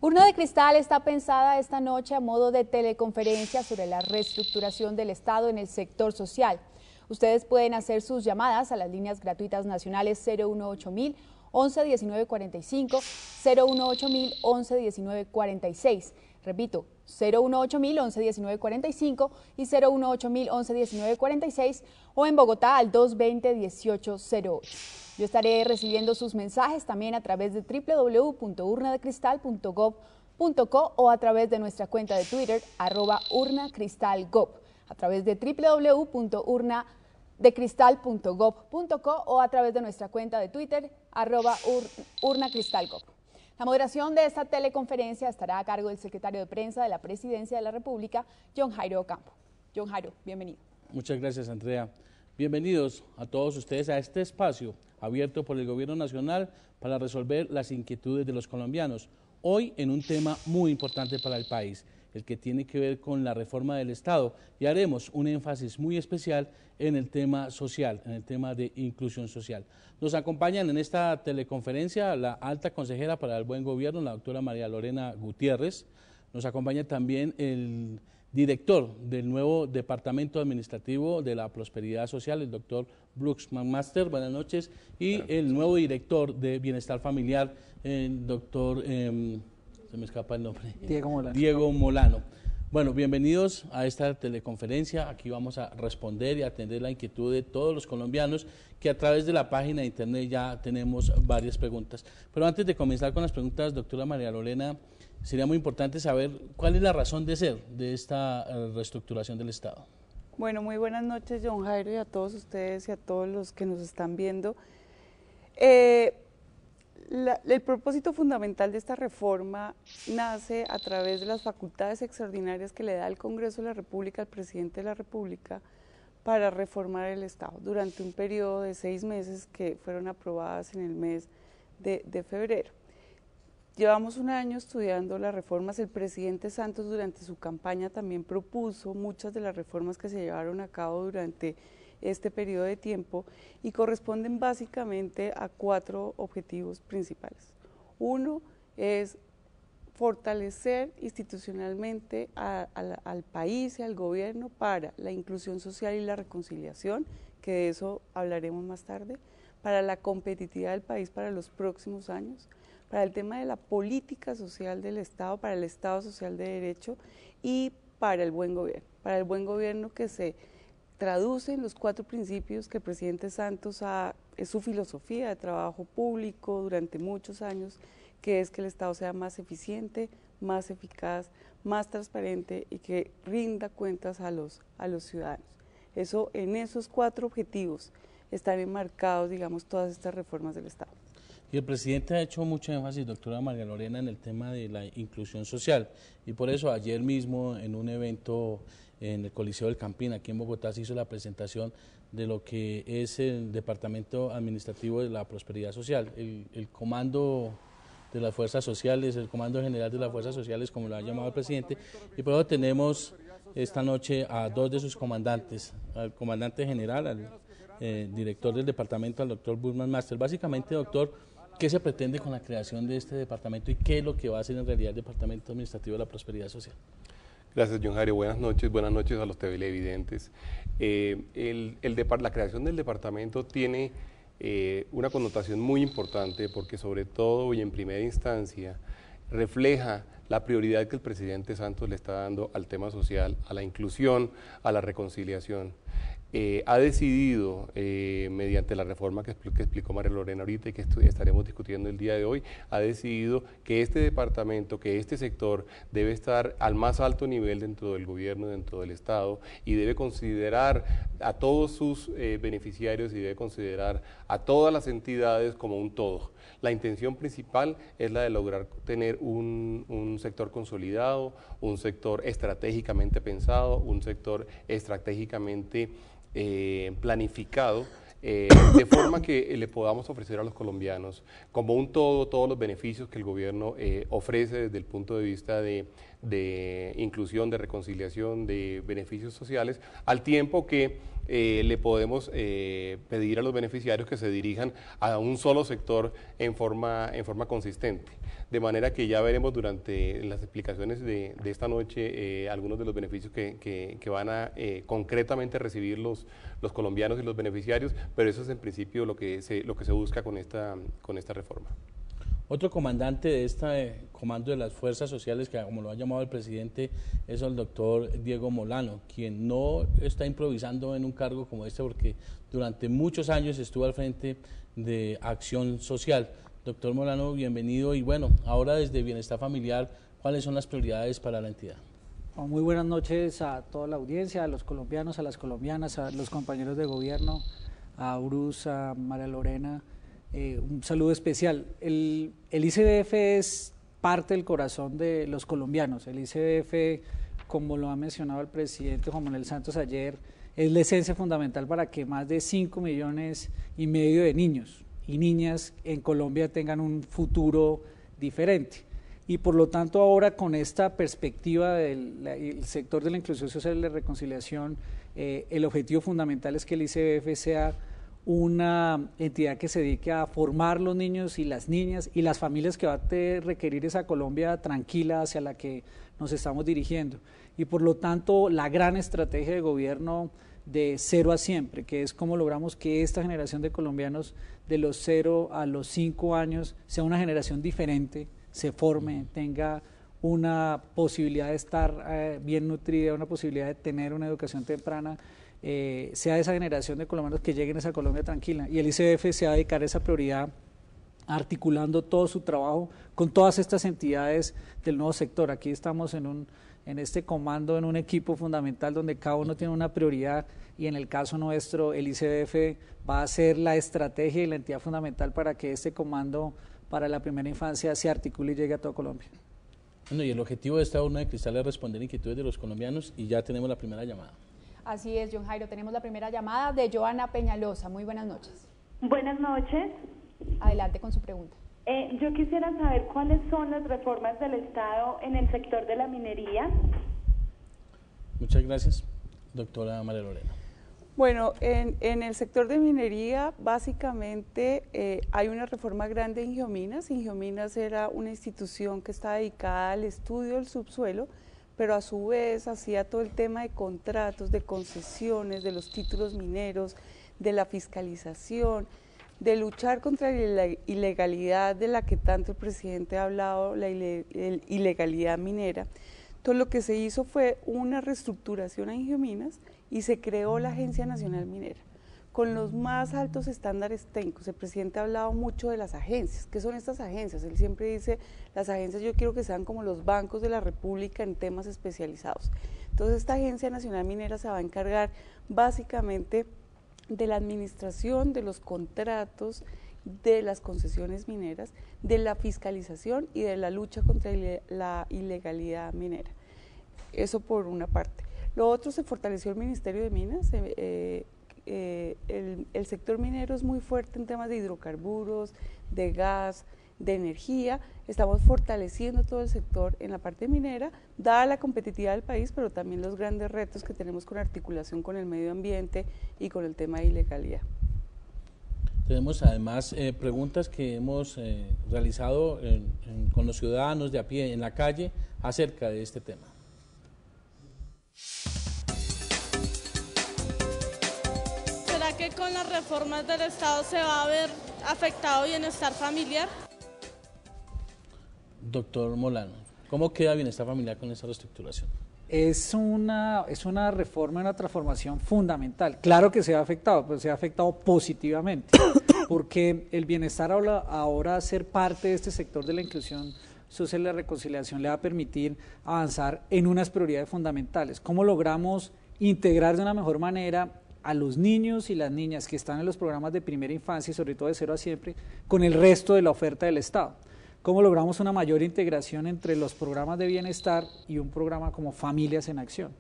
Urna de Cristal está pensada esta noche a modo de teleconferencia sobre la reestructuración del Estado en el sector social. Ustedes pueden hacer sus llamadas a las líneas gratuitas nacionales 018.000 11 19 45, 018.000 11 19 46. Repito, 018.000 11 19 45 y 018.000 11 19 46 o en Bogotá al 220 1808. Yo estaré recibiendo sus mensajes también a través de www.urnadecristal.gov.co o a través de nuestra cuenta de Twitter @urnacristalgov, a través de www.urnadecristal.gov.co o a través de nuestra cuenta de Twitter @urnacristalgov. La moderación de esta teleconferencia estará a cargo del secretario de Prensa de la Presidencia de la República, John Jairo Ocampo. John Jairo, bienvenido. Muchas gracias, Andrea. Bienvenidos a todos ustedes a este espacio abierto por el Gobierno Nacional para resolver las inquietudes de los colombianos. Hoy en un tema muy importante para el país, el que tiene que ver con la reforma del Estado, y haremos un énfasis muy especial en el tema social, en el tema de inclusión social. Nos acompañan en esta teleconferencia la alta consejera para el buen gobierno, la doctora María Lorena Gutiérrez. Nos acompaña también el director del nuevo Departamento Administrativo de la Prosperidad Social, el doctor Brooks McMaster, buenas noches, y el nuevo director de Bienestar Familiar, el doctor, se me escapa el nombre, Diego Molano. Bueno, bienvenidos a esta teleconferencia. Aquí vamos a responder y atender la inquietud de todos los colombianos, que a través de la página de internet ya tenemos varias preguntas. Pero antes de comenzar con las preguntas, doctora María Lorena, sería muy importante saber cuál es la razón de ser de esta reestructuración del Estado. Bueno, muy buenas noches, John Jairo, y a todos ustedes y a todos los que nos están viendo. El propósito fundamental de esta reforma nace a través de las facultades extraordinarias que le da el Congreso de la República al presidente de la República para reformar el Estado durante un periodo de 6 meses que fueron aprobadas en el mes de febrero. Llevamos un año estudiando las reformas. El presidente Santos durante su campaña también propuso muchas de las reformas que se llevaron a cabo durante este periodo de tiempo y corresponden básicamente a 4 objetivos principales. Uno es fortalecer institucionalmente al país y al gobierno para la inclusión social y la reconciliación, que de eso hablaremos más tarde, para la competitividad del país para los próximos años, para el tema de la política social del Estado, para el Estado social de derecho y para el buen gobierno que se traduce en los 4 principios que el presidente Santos es su filosofía de trabajo público durante muchos años, que es que el Estado sea más eficiente, más eficaz, más transparente y que rinda cuentas a los ciudadanos. En esos 4 objetivos están enmarcados, digamos, todas estas reformas del Estado. Y el presidente ha hecho mucho énfasis, doctora María Lorena, en el tema de la inclusión social, y por eso ayer mismo en un evento en el Coliseo del Campín, aquí en Bogotá, se hizo la presentación de lo que es el Departamento Administrativo de la Prosperidad Social, el comando de las fuerzas sociales, el comando general de las fuerzas sociales, como lo ha llamado el presidente, y por eso tenemos esta noche a 2 de sus comandantes, al comandante general, al director del departamento, al doctor Brooks McMaster. Básicamente, doctor, ¿qué se pretende con la creación de este departamento y qué es lo que va a hacer en realidad el Departamento Administrativo de la Prosperidad Social? Gracias, John Jairo. Buenas noches a los televidentes. La creación del departamento tiene una connotación muy importante porque sobre todo y en primera instancia refleja la prioridad que el presidente Santos le está dando al tema social, a la inclusión, a la reconciliación. Ha decidido, mediante la reforma que explicó María Lorena ahorita y que estaremos discutiendo el día de hoy, ha decidido que este departamento, que este sector debe estar al más alto nivel dentro del gobierno, dentro del Estado, y debe considerar a todos sus beneficiarios y debe considerar a todas las entidades como un todo. La intención principal es la de lograr tener un sector consolidado, un sector estratégicamente pensado, un sector estratégicamente planificado, de forma que le podamos ofrecer a los colombianos como un todo, todos los beneficios que el gobierno ofrece desde el punto de vista de inclusión, de reconciliación, de beneficios sociales, al tiempo que le podemos pedir a los beneficiarios que se dirijan a un solo sector en forma consistente. De manera que ya veremos durante las explicaciones de esta noche algunos de los beneficios que van a concretamente recibir los colombianos y los beneficiarios, pero eso es en principio lo que se busca con esta reforma. Otro comandante de este comando de las fuerzas sociales, que como lo ha llamado el presidente, es el doctor Diego Molano, quien no está improvisando en un cargo como este porque durante muchos años estuvo al frente de Acción Social. Doctor Molano, bienvenido y bueno, ahora desde Bienestar Familiar, ¿cuáles son las prioridades para la entidad? Muy buenas noches a toda la audiencia, a los colombianos, a las colombianas, a los compañeros de gobierno, a Bruce, a María Lorena, un saludo especial. El ICBF es parte del corazón de los colombianos. El ICBF, como lo ha mencionado el presidente Juan Manuel Santos ayer, es la esencia fundamental para que más de 5,5 millones de niños y niñas en Colombia tengan un futuro diferente. Y por lo tanto ahora con esta perspectiva del sector de la inclusión social y la reconciliación, el objetivo fundamental es que el ICBF sea una entidad que se dedique a formar los niños y las niñas y las familias que va a requerir esa Colombia tranquila hacia la que nos estamos dirigiendo. Y por lo tanto la gran estrategia de gobierno de 0 a siempre, que es cómo logramos que esta generación de colombianos de los 0 a los 5 años sea una generación diferente, se forme, tenga una posibilidad de estar bien nutrida, una posibilidad de tener una educación temprana, sea esa generación de colombianos que lleguen a esa Colombia tranquila. Y el ICBF se va a dedicar a esa prioridad articulando todo su trabajo con todas estas entidades del nuevo sector. Aquí estamos en este comando, en un equipo fundamental donde cada uno tiene una prioridad y en el caso nuestro el ICBF va a ser la estrategia y la entidad fundamental para que este comando para la primera infancia se articule y llegue a toda Colombia. Bueno, y el objetivo de esta urna de cristal es responder inquietudes de los colombianos y ya tenemos la primera llamada. Así es, John Jairo, tenemos la primera llamada de Joana Peñalosa. Muy buenas noches. Buenas noches. Adelante con su pregunta. Yo quisiera saber cuáles son las reformas del Estado en el sector de la minería. Muchas gracias, doctora María Lorena. Bueno, en el sector de minería básicamente hay una reforma grande en Geominas. Geominas era una institución que está dedicada al estudio del subsuelo, pero a su vez hacía todo el tema de contratos, de concesiones, de los títulos mineros, de la fiscalización, de luchar contra la ilegalidad de la que tanto el presidente ha hablado, la ilegalidad minera. Entonces lo que se hizo fue una reestructuración en Geominas y se creó la Agencia Nacional Minera, con los más altos estándares técnicos. El presidente ha hablado mucho de las agencias. ¿Qué son estas agencias? Él siempre dice, las agencias yo quiero que sean como los bancos de la República en temas especializados. Entonces esta Agencia Nacional Minera se va a encargar básicamente de la administración de los contratos, de las concesiones mineras, de la fiscalización y de la lucha contra la ilegalidad minera. Eso por una parte. Lo otro, se fortaleció el Ministerio de Minas. El sector minero es muy fuerte en temas de hidrocarburos, de gas, de energía. Estamos fortaleciendo todo el sector en la parte minera, dada la competitividad del país, pero también los grandes retos que tenemos con articulación con el medio ambiente y con el tema de ilegalidad. Tenemos además preguntas que hemos realizado con los ciudadanos de a pie en la calle acerca de este tema. ¿Será que con las reformas del Estado se va a ver afectado bienestar familiar? Doctor Molano, ¿cómo queda bienestar familiar con esta reestructuración? Es una reforma, una transformación fundamental. Claro que se ha afectado, pero se ha afectado positivamente, porque el bienestar ahora ser parte de este sector de la inclusión social y la reconciliación le va a permitir avanzar en unas prioridades fundamentales. ¿Cómo logramos integrar de una mejor manera a los niños y las niñas que están en los programas de primera infancia y sobre todo de 0 a siempre con el resto de la oferta del Estado? ¿Cómo logramos una mayor integración entre los programas de bienestar y un programa como Familias en Acción?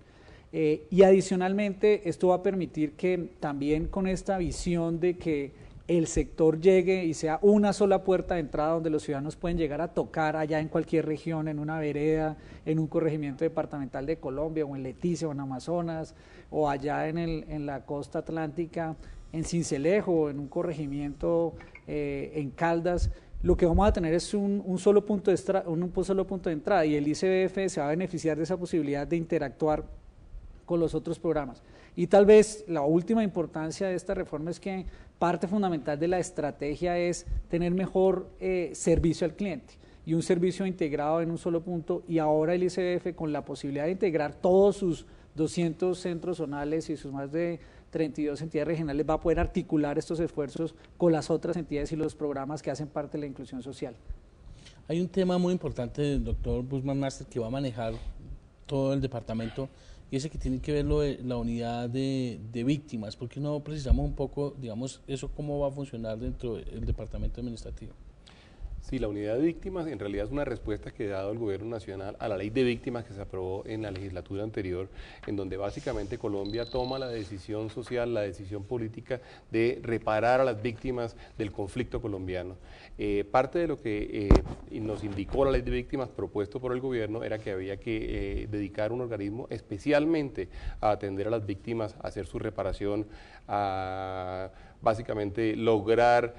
Y adicionalmente esto va a permitir que también con esta visión de que el sector llegue y sea una sola puerta de entrada donde los ciudadanos pueden llegar a tocar allá en cualquier región, en una vereda, en un corregimiento departamental de Colombia, o en Leticia, o en Amazonas, o allá en la costa atlántica, en Sincelejo, en un corregimiento en Caldas. Lo que vamos a tener es un solo punto de entrada, y el ICBF se va a beneficiar de esa posibilidad de interactuar con los otros programas. Y tal vez la última importancia de esta reforma es que parte fundamental de la estrategia es tener mejor servicio al cliente y un servicio integrado en un solo punto, y ahora el ICBF, con la posibilidad de integrar todos sus 200 centros zonales y sus más de 32 entidades regionales, va a poder articular estos esfuerzos con las otras entidades y los programas que hacen parte de la inclusión social. Hay un tema muy importante, doctor Busman Master, que va a manejar todo el departamento, y ese que tiene que ver lo de la unidad de víctimas. ¿Por qué no precisamos un poco, digamos, eso cómo va a funcionar dentro del departamento administrativo? Sí, la unidad de víctimas en realidad es una respuesta que ha dado el Gobierno Nacional a la ley de víctimas que se aprobó en la legislatura anterior, en donde básicamente Colombia toma la decisión social, la decisión política de reparar a las víctimas del conflicto colombiano. Parte de lo que nos indicó la ley de víctimas propuesto por el Gobierno era que había que dedicar un organismo especialmente a atender a las víctimas, a hacer su reparación, a básicamente lograr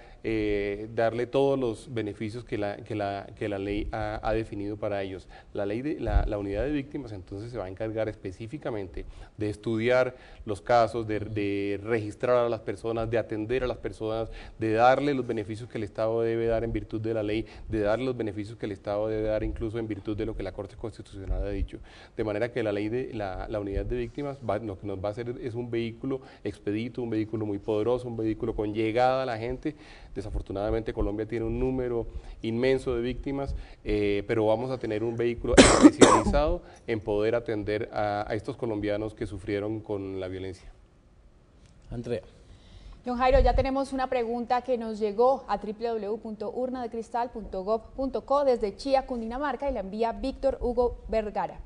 darle todos los beneficios que la ley ha definido para ellos. La unidad de víctimas entonces se va a encargar específicamente de estudiar los casos, de registrar a las personas, de atender a las personas, de darle los beneficios que el Estado debe dar en virtud de la ley, de darle los beneficios que el Estado debe dar incluso en virtud de lo que la Corte Constitucional ha dicho. De manera que la unidad de víctimas lo que nos va a hacer es un vehículo expedito, un vehículo muy poderoso, un vehículo con llegada a la gente. Desafortunadamente Colombia tiene un número inmenso de víctimas, pero vamos a tener un vehículo especializado en poder atender a estos colombianos que sufrieron con la violencia. Andrea. John Jairo, ya tenemos una pregunta que nos llegó a www.urnadecristal.gov.co desde Chía, Cundinamarca, y la envía Víctor Hugo Vergara.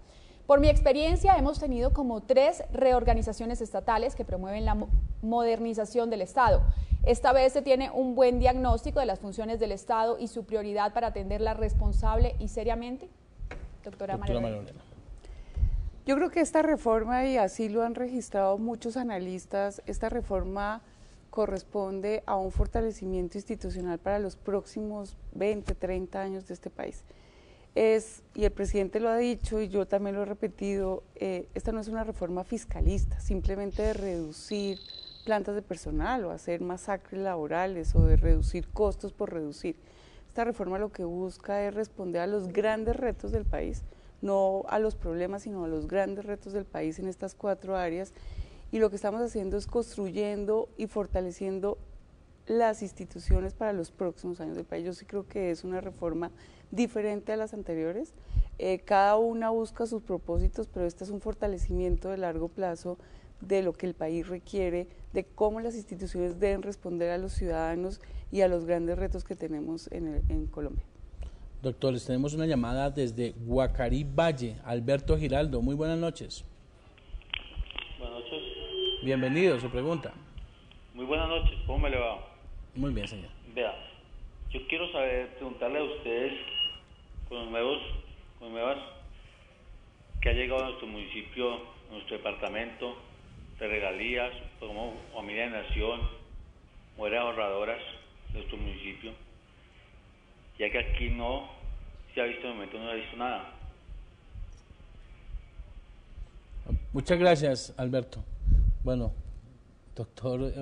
Por mi experiencia, hemos tenido como 3 reorganizaciones estatales que promueven la modernización del Estado. Esta vez se tiene un buen diagnóstico de las funciones del Estado y su prioridad para atenderla responsable y seriamente. Doctora María Lorena. Yo creo que esta reforma, y así lo han registrado muchos analistas, esta reforma corresponde a un fortalecimiento institucional para los próximos 20, 30 años de este país. Y el presidente lo ha dicho y yo también lo he repetido, esta no es una reforma fiscalista, simplemente de reducir plantas de personal o hacer masacres laborales o de reducir costos por reducir. Esta reforma lo que busca es responder a los grandes retos del país, no a los problemas, sino a los grandes retos del país en estas 4 áreas, y lo que estamos haciendo es construyendo y fortaleciendo las instituciones para los próximos años del país. Yo sí creo que es una reforma diferente a las anteriores, cada una busca sus propósitos, pero este es un fortalecimiento de largo plazo de lo que el país requiere, de cómo las instituciones deben responder a los ciudadanos y a los grandes retos que tenemos en Colombia. Doctores, tenemos una llamada desde Guacarí Valle, Alberto Giraldo. Muy buenas noches. Buenas noches. Bienvenido, su pregunta. Muy buenas noches, ¿cómo me le va? Muy bien, señor. Vea, yo quiero preguntarle a ustedes, con nuevas que ha llegado a nuestro municipio, a nuestro departamento, de regalías, como familia de nación, mujeres ahorradoras de nuestro municipio, ya que aquí no se ha visto, de momento no se ha visto nada. Muchas gracias, Alberto. Bueno, doctor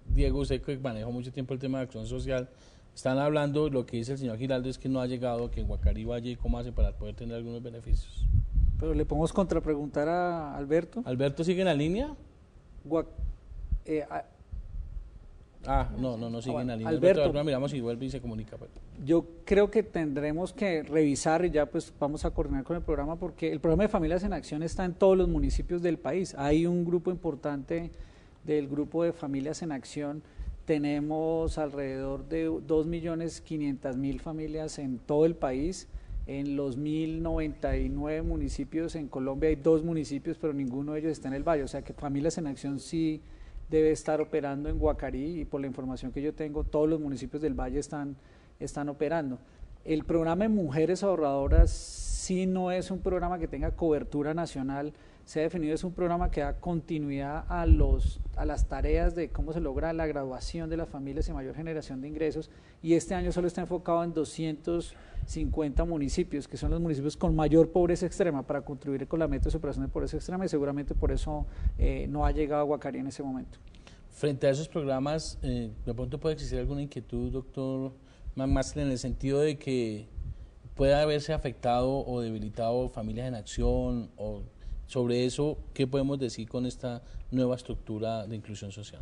Diego, usted que manejó mucho tiempo el tema de acción social, están hablando, lo que dice el señor Giraldo es que no ha llegado, que en Guacarí Valle, ¿y cómo hace para poder tener algunos beneficios? Pero le podemos contrapreguntar a Alberto. ¿Alberto sigue en la línea? No sigue en la línea. Alberto, miramos si vuelve y se comunica. Yo creo que tendremos que revisar, y ya pues vamos a coordinar con el programa, porque el programa de Familias en Acción está en todos los municipios del país. Hay un grupo importante del grupo de Familias en Acción. Tenemos alrededor de 2.500.000 familias en todo el país. En los 1.099 municipios en Colombia hay 2 municipios, pero ninguno de ellos está en el valle. O sea que Familias en Acción sí debe estar operando en Guacarí, y por la información que yo tengo, todos los municipios del Valle están operando. El programa de Mujeres Ahorradoras sí no es un programa que tenga cobertura nacional, se ha definido, es un programa que da continuidad a las tareas de cómo se logra la graduación de las familias y mayor generación de ingresos, y este año solo está enfocado en 250 municipios, que son los municipios con mayor pobreza extrema, para contribuir con la meta de superación de pobreza extrema, y seguramente por eso no ha llegado a Guacarí en ese momento. Frente a esos programas, de pronto puede existir alguna inquietud, doctor Master, en el sentido de que pueda haberse afectado o debilitado Familias en Acción, o sobre eso, ¿qué podemos decir con esta nueva estructura de inclusión social?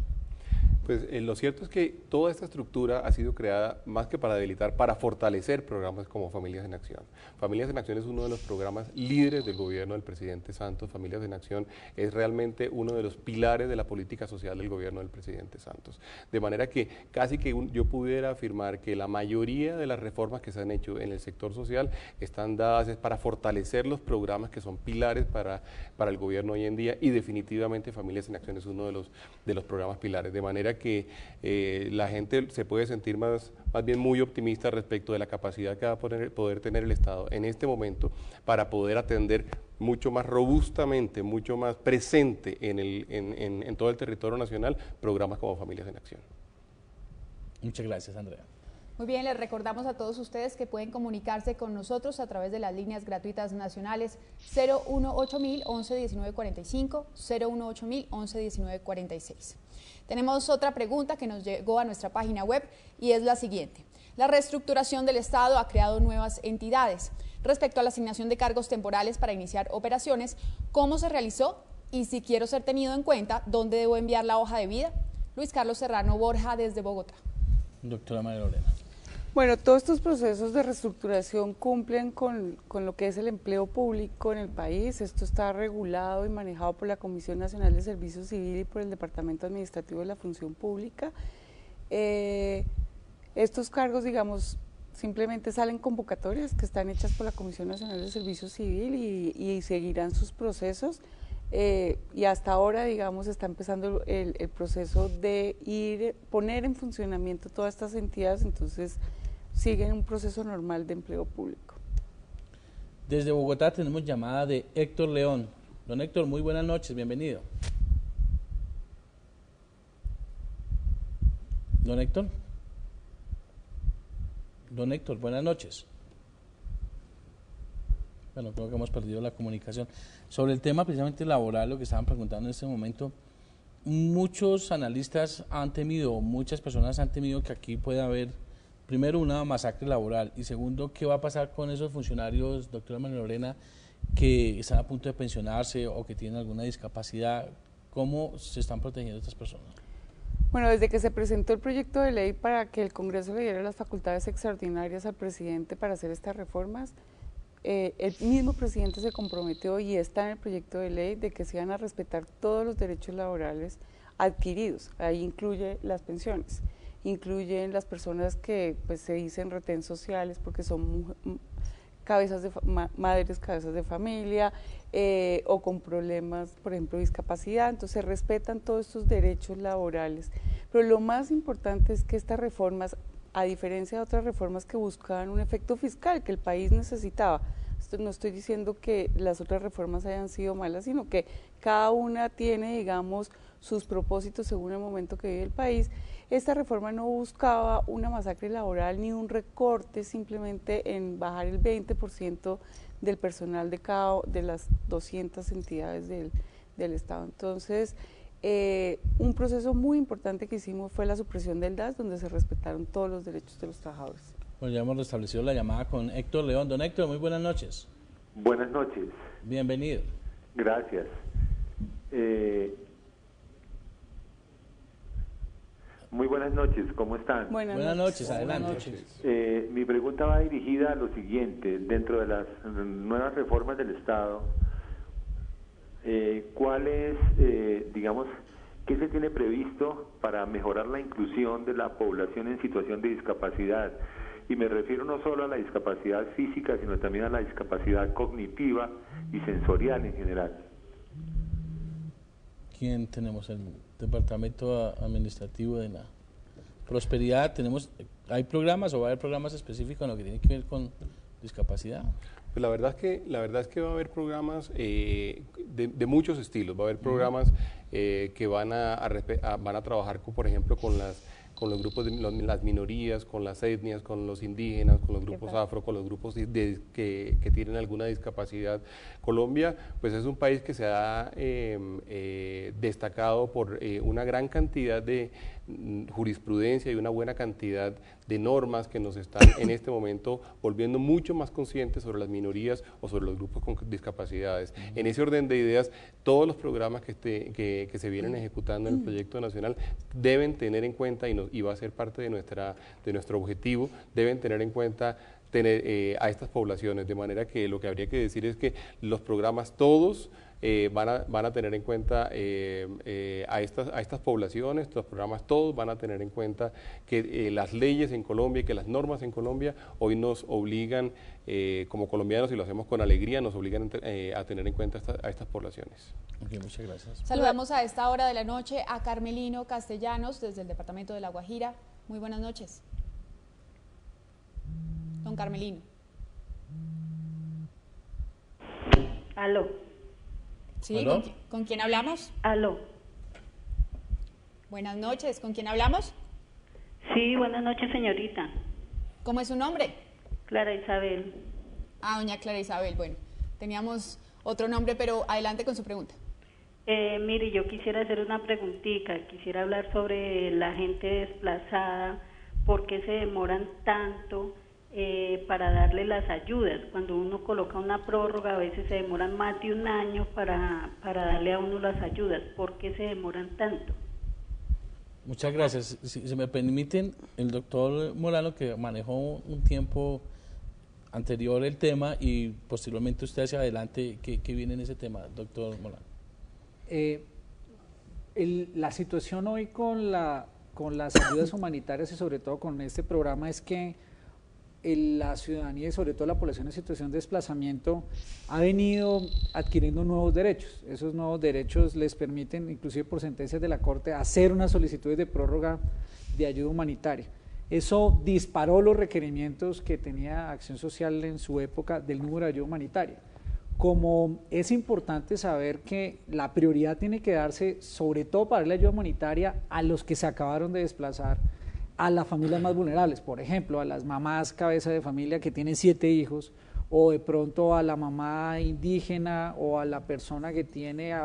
Pues lo cierto es que toda esta estructura ha sido creada más que para debilitar, para fortalecer programas como Familias en Acción. Familias en Acción es uno de los programas líderes del gobierno del presidente Santos. Familias en Acción es realmente uno de los pilares de la política social del gobierno del presidente Santos. De manera que casi que yo pudiera afirmar que la mayoría de las reformas que se han hecho en el sector social están dadas para fortalecer los programas que son pilares para el gobierno hoy en día, y definitivamente Familias en Acción es uno de los programas pilares. De manera que la gente se puede sentir más bien muy optimista respecto de la capacidad que va a poder tener el Estado en este momento para poder atender mucho más robustamente, mucho más presente en todo el territorio nacional programas como Familias en Acción. Muchas gracias, Andrea. Muy bien, les recordamos a todos ustedes que pueden comunicarse con nosotros a través de las líneas gratuitas nacionales 018.000 111945, 018.000 111946. Tenemos otra pregunta que nos llegó a nuestra página web y es la siguiente. La reestructuración del Estado ha creado nuevas entidades. Respecto a la asignación de cargos temporales para iniciar operaciones, ¿cómo se realizó? Y si quiero ser tenido en cuenta, ¿dónde debo enviar la hoja de vida? Luis Carlos Serrano Borja, desde Bogotá. Doctora María Lorena. Bueno, todos estos procesos de reestructuración cumplen con lo que es el empleo público en el país. Esto está regulado y manejado por la Comisión Nacional de Servicio Civil y por el Departamento Administrativo de la Función Pública. Estos cargos, digamos, simplemente salen convocatorias que están hechas por la Comisión Nacional de Servicio Civil y seguirán sus procesos. Y hasta ahora, digamos, está empezando el proceso de poner en funcionamiento todas estas entidades, entonces siguen un proceso normal de empleo público. Desde Bogotá tenemos llamada de Héctor León. Don Héctor, muy buenas noches, bienvenido. Don Héctor. Don Héctor, buenas noches. Bueno, creo que hemos perdido la comunicación. Sobre el tema precisamente laboral, lo que estaban preguntando en este momento, muchos analistas han temido, muchas personas han temido que aquí pueda haber, primero, una masacre laboral, y segundo, ¿qué va a pasar con esos funcionarios, doctora María Lorena, que están a punto de pensionarse o que tienen alguna discapacidad? ¿Cómo se están protegiendo estas personas? Bueno, desde que se presentó el proyecto de ley para que el Congreso le diera las facultades extraordinarias al presidente para hacer estas reformas, el mismo presidente se comprometió, y está en el proyecto de ley, de que se iban a respetar todos los derechos laborales adquiridos. Ahí incluye las pensiones, incluyen las personas que pues se dicen retén sociales porque son madres cabezas de familia, o con problemas, por ejemplo, de discapacidad. Entonces se respetan todos estos derechos laborales. Pero lo más importante es que estas reformas, a diferencia de otras reformas que buscaban un efecto fiscal que el país necesitaba, no estoy diciendo que las otras reformas hayan sido malas, sino que cada una tiene, digamos, sus propósitos según el momento que vive el país. Esta reforma no buscaba una masacre laboral ni un recorte simplemente en bajar el 20% del personal de las 200 entidades del Estado. Entonces, un proceso muy importante que hicimos fue la supresión del DAS, donde se respetaron todos los derechos de los trabajadores. Bueno, ya hemos restablecido la llamada con Héctor León. Don Héctor, muy buenas noches. Buenas noches. Bienvenido. Gracias. Muy buenas noches, ¿cómo están? Buenas noches, adelante. Buenas noches. Mi pregunta va dirigida a lo siguiente: dentro de las nuevas reformas del Estado, ¿cuál es, digamos, qué se tiene previsto para mejorar la inclusión de la población en situación de discapacidad? Y me refiero no solo a la discapacidad física, sino también a la discapacidad cognitiva y sensorial en general. ¿Quién tenemos? Departamento Administrativo de la Prosperidad, ¿hay programas o va a haber programas específicos en lo que tiene que ver con discapacidad? Pues la verdad es que va a haber programas de muchos estilos. Va a haber programas que van a trabajar, por ejemplo, con los grupos de las minorías, con las etnias, con los indígenas, con los grupos afro, con los grupos que tienen alguna discapacidad. Colombia, pues es un país que se ha destacado por una gran cantidad de jurisprudencia y una buena cantidad de normas que nos están en este momento volviendo mucho más conscientes sobre las minorías o sobre los grupos con discapacidades. En ese orden de ideas, todos los programas que se vienen ejecutando en el proyecto nacional deben tener en cuenta, y va a ser parte de nuestro objetivo, deben tener en cuenta a estas poblaciones, de manera que lo que habría que decir es que los programas todos van a tener en cuenta a estas poblaciones. Los programas todos van a tener en cuenta que las leyes en Colombia y que las normas en Colombia hoy nos obligan, como colombianos, y lo hacemos con alegría, nos obligan a tener en cuenta a estas poblaciones. Okay, muchas gracias. Saludamos a esta hora de la noche a Carmelino Castellanos desde el departamento de La Guajira. Muy buenas noches. Don Carmelino. Aló. Sí, ¿Aló? ¿Con quién hablamos? Aló. Buenas noches, ¿con quién hablamos? Sí, buenas noches, señorita. ¿Cómo es su nombre? Clara Isabel. Ah, doña Clara Isabel, bueno, teníamos otro nombre, pero adelante con su pregunta. Mire, yo quisiera hacer una preguntita, quisiera hablar sobre la gente desplazada, por qué se demoran tanto para darle las ayudas. Cuando uno coloca una prórroga, a veces se demoran más de un año para darle a uno las ayudas. ¿Por qué se demoran tanto? Muchas gracias. Si se me permiten, el doctor Molano, que manejó un tiempo anterior el tema y posteriormente usted hacia adelante, ¿qué viene en ese tema, doctor Molano? La situación hoy con las ayudas humanitarias y sobre todo con este programa es que la ciudadanía y sobre todo la población en situación de desplazamiento ha venido adquiriendo nuevos derechos. Esos nuevos derechos les permiten, inclusive por sentencias de la Corte, hacer unas solicitudes de prórroga de ayuda humanitaria. Eso disparó los requerimientos que tenía Acción Social en su época del número de ayuda humanitaria. Como es importante saber que la prioridad tiene que darse sobre todo para la ayuda humanitaria a los que se acabaron de desplazar, a las familias más vulnerables, por ejemplo, a las mamás cabeza de familia que tienen 7 hijos, o de pronto a la mamá indígena o a la persona que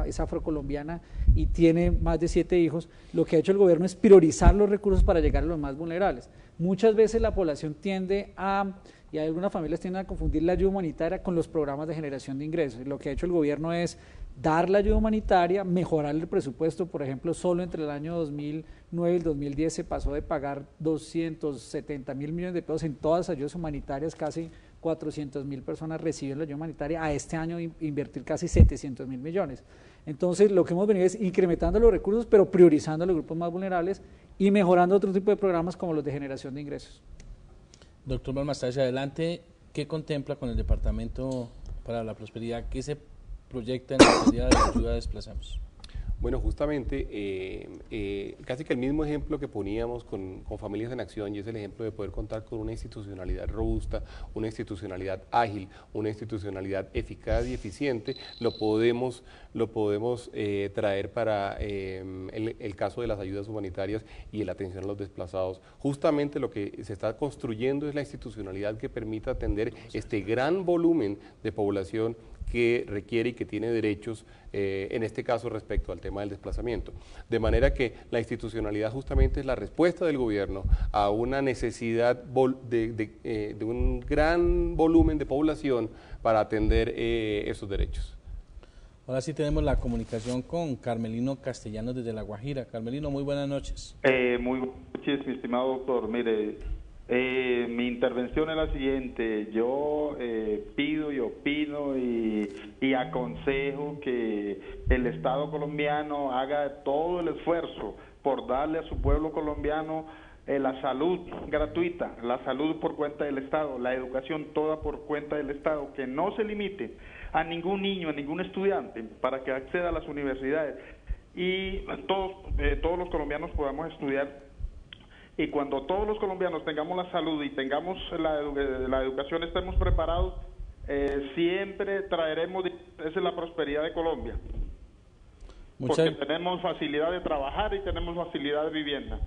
es afrocolombiana y tiene más de 7 hijos. Lo que ha hecho el gobierno es priorizar los recursos para llegar a los más vulnerables. Muchas veces la población tiende y algunas familias tienden a confundir la ayuda humanitaria con los programas de generación de ingresos. Lo que ha hecho el gobierno es dar la ayuda humanitaria, mejorar el presupuesto. Por ejemplo, solo entre el año 2009 y el 2010 se pasó de pagar 270.000 millones de pesos en todas las ayudas humanitarias, casi 400.000 personas reciben la ayuda humanitaria, a este año invertir casi 700.000 millones. Entonces, lo que hemos venido es incrementando los recursos, pero priorizando a los grupos más vulnerables y mejorando otro tipo de programas como los de generación de ingresos. Doctor Balmazar, hacia adelante, ¿qué contempla con el Departamento para la Prosperidad? ¿Qué se proyecta en materia de ayuda a desplazados? Bueno, justamente, casi que el mismo ejemplo que poníamos con Familias en Acción, y es el ejemplo de poder contar con una institucionalidad robusta, una institucionalidad ágil, una institucionalidad eficaz y eficiente, lo podemos traer para el caso de las ayudas humanitarias y la atención a los desplazados. Justamente lo que se está construyendo es la institucionalidad que permita atender este gran volumen de población que requiere y que tiene derechos, en este caso respecto al tema del desplazamiento. De manera que la institucionalidad justamente es la respuesta del gobierno a una necesidad de un gran volumen de población para atender esos derechos. Ahora sí tenemos la comunicación con Carmelino Castellanos desde La Guajira. Carmelino, muy buenas noches. Muy buenas noches, mi estimado doctor. Mire, mi intervención es la siguiente. Yo pido y opino y aconsejo que el Estado colombiano haga todo el esfuerzo por darle a su pueblo colombiano la salud gratuita, la salud por cuenta del Estado, la educación toda por cuenta del Estado, que no se limite a ningún niño, a ningún estudiante para que acceda a las universidades. y todos los colombianos podamos estudiar. Y cuando todos los colombianos tengamos la salud y tengamos la educación, estemos preparados, siempre traeremos, esa es la prosperidad de Colombia. Porque tenemos facilidad de trabajar y tenemos facilidad de vivienda.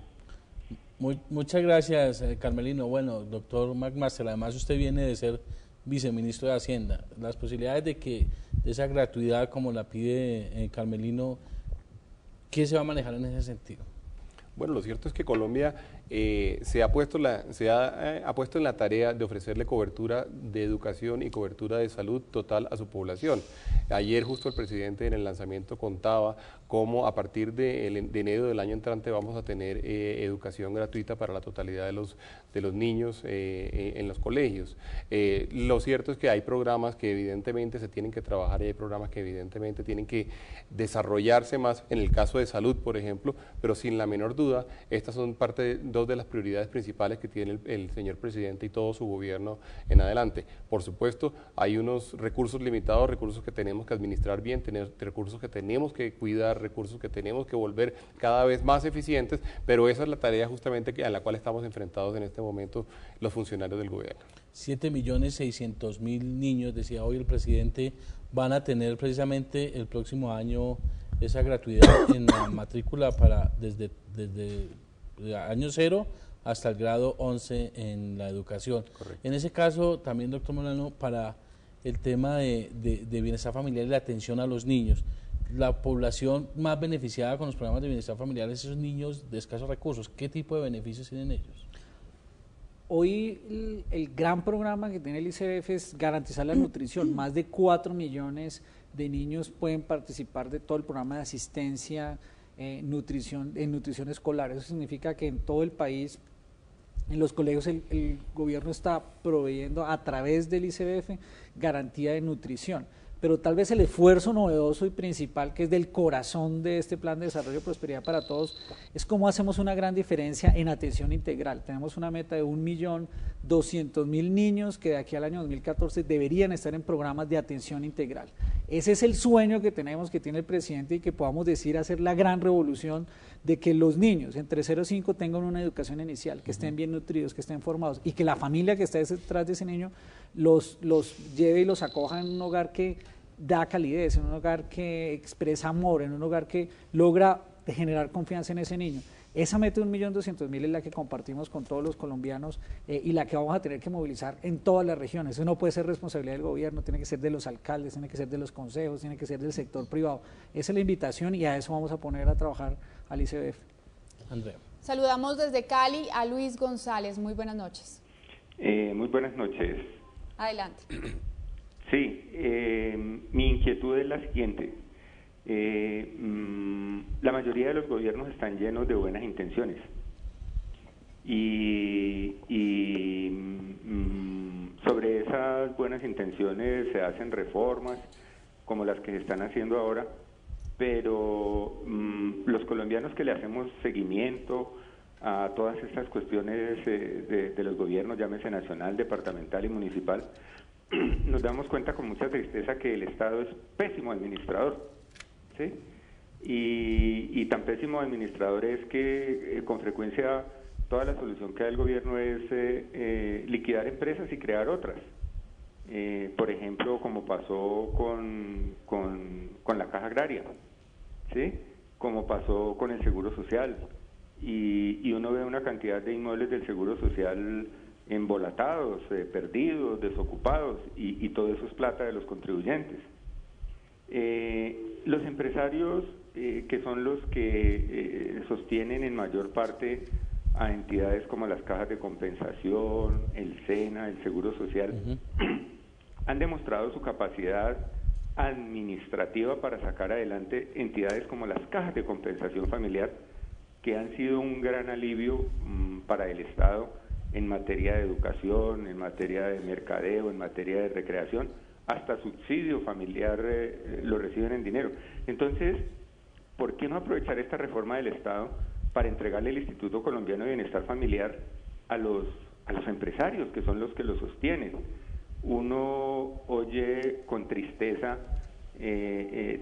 Muchas gracias, Carmelino. Bueno, doctor McMaster, además usted viene de ser viceministro de Hacienda. Las posibilidades de esa gratuidad como la pide Carmelino, ¿qué se va a manejar en ese sentido? Bueno, lo cierto es que Colombia se ha puesto en la tarea de ofrecerle cobertura de educación y cobertura de salud total a su población. Ayer justo el presidente en el lanzamiento contaba cómo a partir de enero del año entrante vamos a tener educación gratuita para la totalidad de los niños en los colegios. Lo cierto es que hay programas que evidentemente se tienen que trabajar y hay programas que evidentemente tienen que desarrollarse más, en el caso de salud, por ejemplo, pero sin la menor duda, estas son dos de las prioridades principales que tiene el señor presidente y todo su gobierno en adelante. Por supuesto, hay unos recursos limitados, recursos que tenemos que administrar bien, recursos que tenemos que cuidar, recursos que tenemos que volver cada vez más eficientes, pero esa es la tarea justamente a la cual estamos enfrentados en este momento los funcionarios del gobierno. 7.600.000 niños, decía hoy el presidente, van a tener precisamente el próximo año esa gratuidad en la matrícula desde año 0 hasta el grado 11 en la educación. Correcto. En ese caso, también, doctor Molano, para el tema de bienestar familiar y la atención a los niños, la población más beneficiada con los programas de bienestar familiar es esos niños de escasos recursos. ¿Qué tipo de beneficios tienen ellos? Hoy el gran programa que tiene el ICBF es garantizar la nutrición. Más de 4 millones de niños pueden participar de todo el programa de asistencia en nutrición escolar. Eso significa que en todo el país, en los colegios, el gobierno está proveyendo a través del ICBF garantía de nutrición. Pero tal vez el esfuerzo novedoso y principal, que es del corazón de este plan de desarrollo y prosperidad para todos, es cómo hacemos una gran diferencia en atención integral. Tenemos una meta de 1.200.000 niños que de aquí al año 2014 deberían estar en programas de atención integral. Ese es el sueño que tenemos, que tiene el presidente, y que podamos decir hacer la gran revolución de que los niños entre 0 y 5 tengan una educación inicial, que estén bien nutridos, que estén formados, y que la familia que está detrás de ese niño los lleve y los acoja en un hogar que da calidez, en un hogar que expresa amor, en un hogar que logra generar confianza en ese niño. Esa meta de 1.200.000 es la que compartimos con todos los colombianos y la que vamos a tener que movilizar en todas las regiones. Eso no puede ser responsabilidad del gobierno, tiene que ser de los alcaldes, tiene que ser de los consejos, tiene que ser del sector privado. Esa es la invitación y a eso vamos a poner a trabajar al ICBF. Andrea. Saludamos desde Cali a Luis González. Muy buenas noches. Muy buenas noches. Adelante. Sí, mi inquietud es la siguiente. La mayoría de los gobiernos están llenos de buenas intenciones y sobre esas buenas intenciones se hacen reformas como las que se están haciendo ahora, pero los colombianos que le hacemos seguimiento a todas estas cuestiones de los gobiernos, llámese nacional, departamental y municipal, nos damos cuenta con mucha tristeza que el Estado es pésimo administrador, ¿sí? Y tan pésimo administrador es que con frecuencia toda la solución que da el gobierno es liquidar empresas y crear otras. Por ejemplo, como pasó con la Caja Agraria, ¿sí? Como pasó con el Seguro Social. Y uno ve una cantidad de inmuebles del Seguro Social embolatados, perdidos, desocupados, y todo eso es plata de los contribuyentes. Los empresarios, que son los que sostienen en mayor parte a entidades como las cajas de compensación, el SENA, el Seguro Social, han demostrado su capacidad administrativa para sacar adelante entidades como las cajas de compensación familiar, que han sido un gran alivio para el Estado en materia de educación, en materia de mercadeo, en materia de recreación, hasta subsidio familiar lo reciben en dinero. Entonces, ¿por qué no aprovechar esta reforma del Estado para entregarle el Instituto Colombiano de Bienestar Familiar a los empresarios, que son los que lo sostienen? Uno oye con tristeza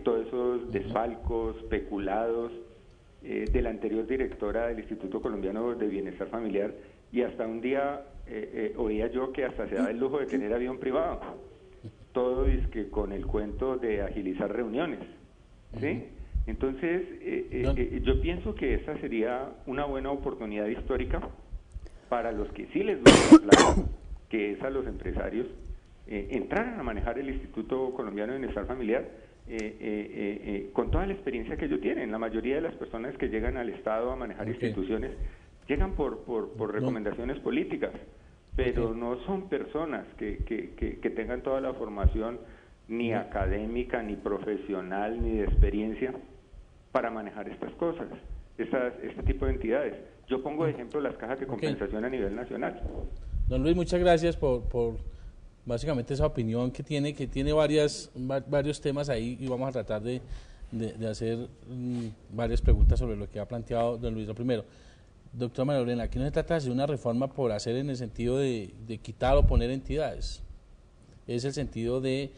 todos esos desfalcos, peculados de la anterior directora del Instituto Colombiano de Bienestar Familiar, y hasta un día oía yo que hasta se daba el lujo de tener avión privado, todo es que con el cuento de agilizar reuniones, ¿sí? Entonces, yo pienso que esa sería una buena oportunidad histórica para los que sí les duele la plata, que es a los empresarios, entraran a manejar el Instituto Colombiano de Bienestar Familiar con toda la experiencia que ellos tienen. La mayoría de las personas que llegan al Estado a manejar instituciones llegan por recomendaciones políticas, pero no son personas que tengan toda la formación ni académica, ni profesional, ni de experiencia para manejar estas cosas, este tipo de entidades. Yo pongo de ejemplo las cajas de compensación a nivel nacional. Don Luis, muchas gracias por básicamente esa opinión que tiene varios temas ahí, y vamos a tratar de hacer varias preguntas sobre lo que ha planteado don Luis. Lo primero, doctora María Lorena, aquí no se trata de hacer una reforma por hacer en el sentido de quitar o poner entidades, es el sentido de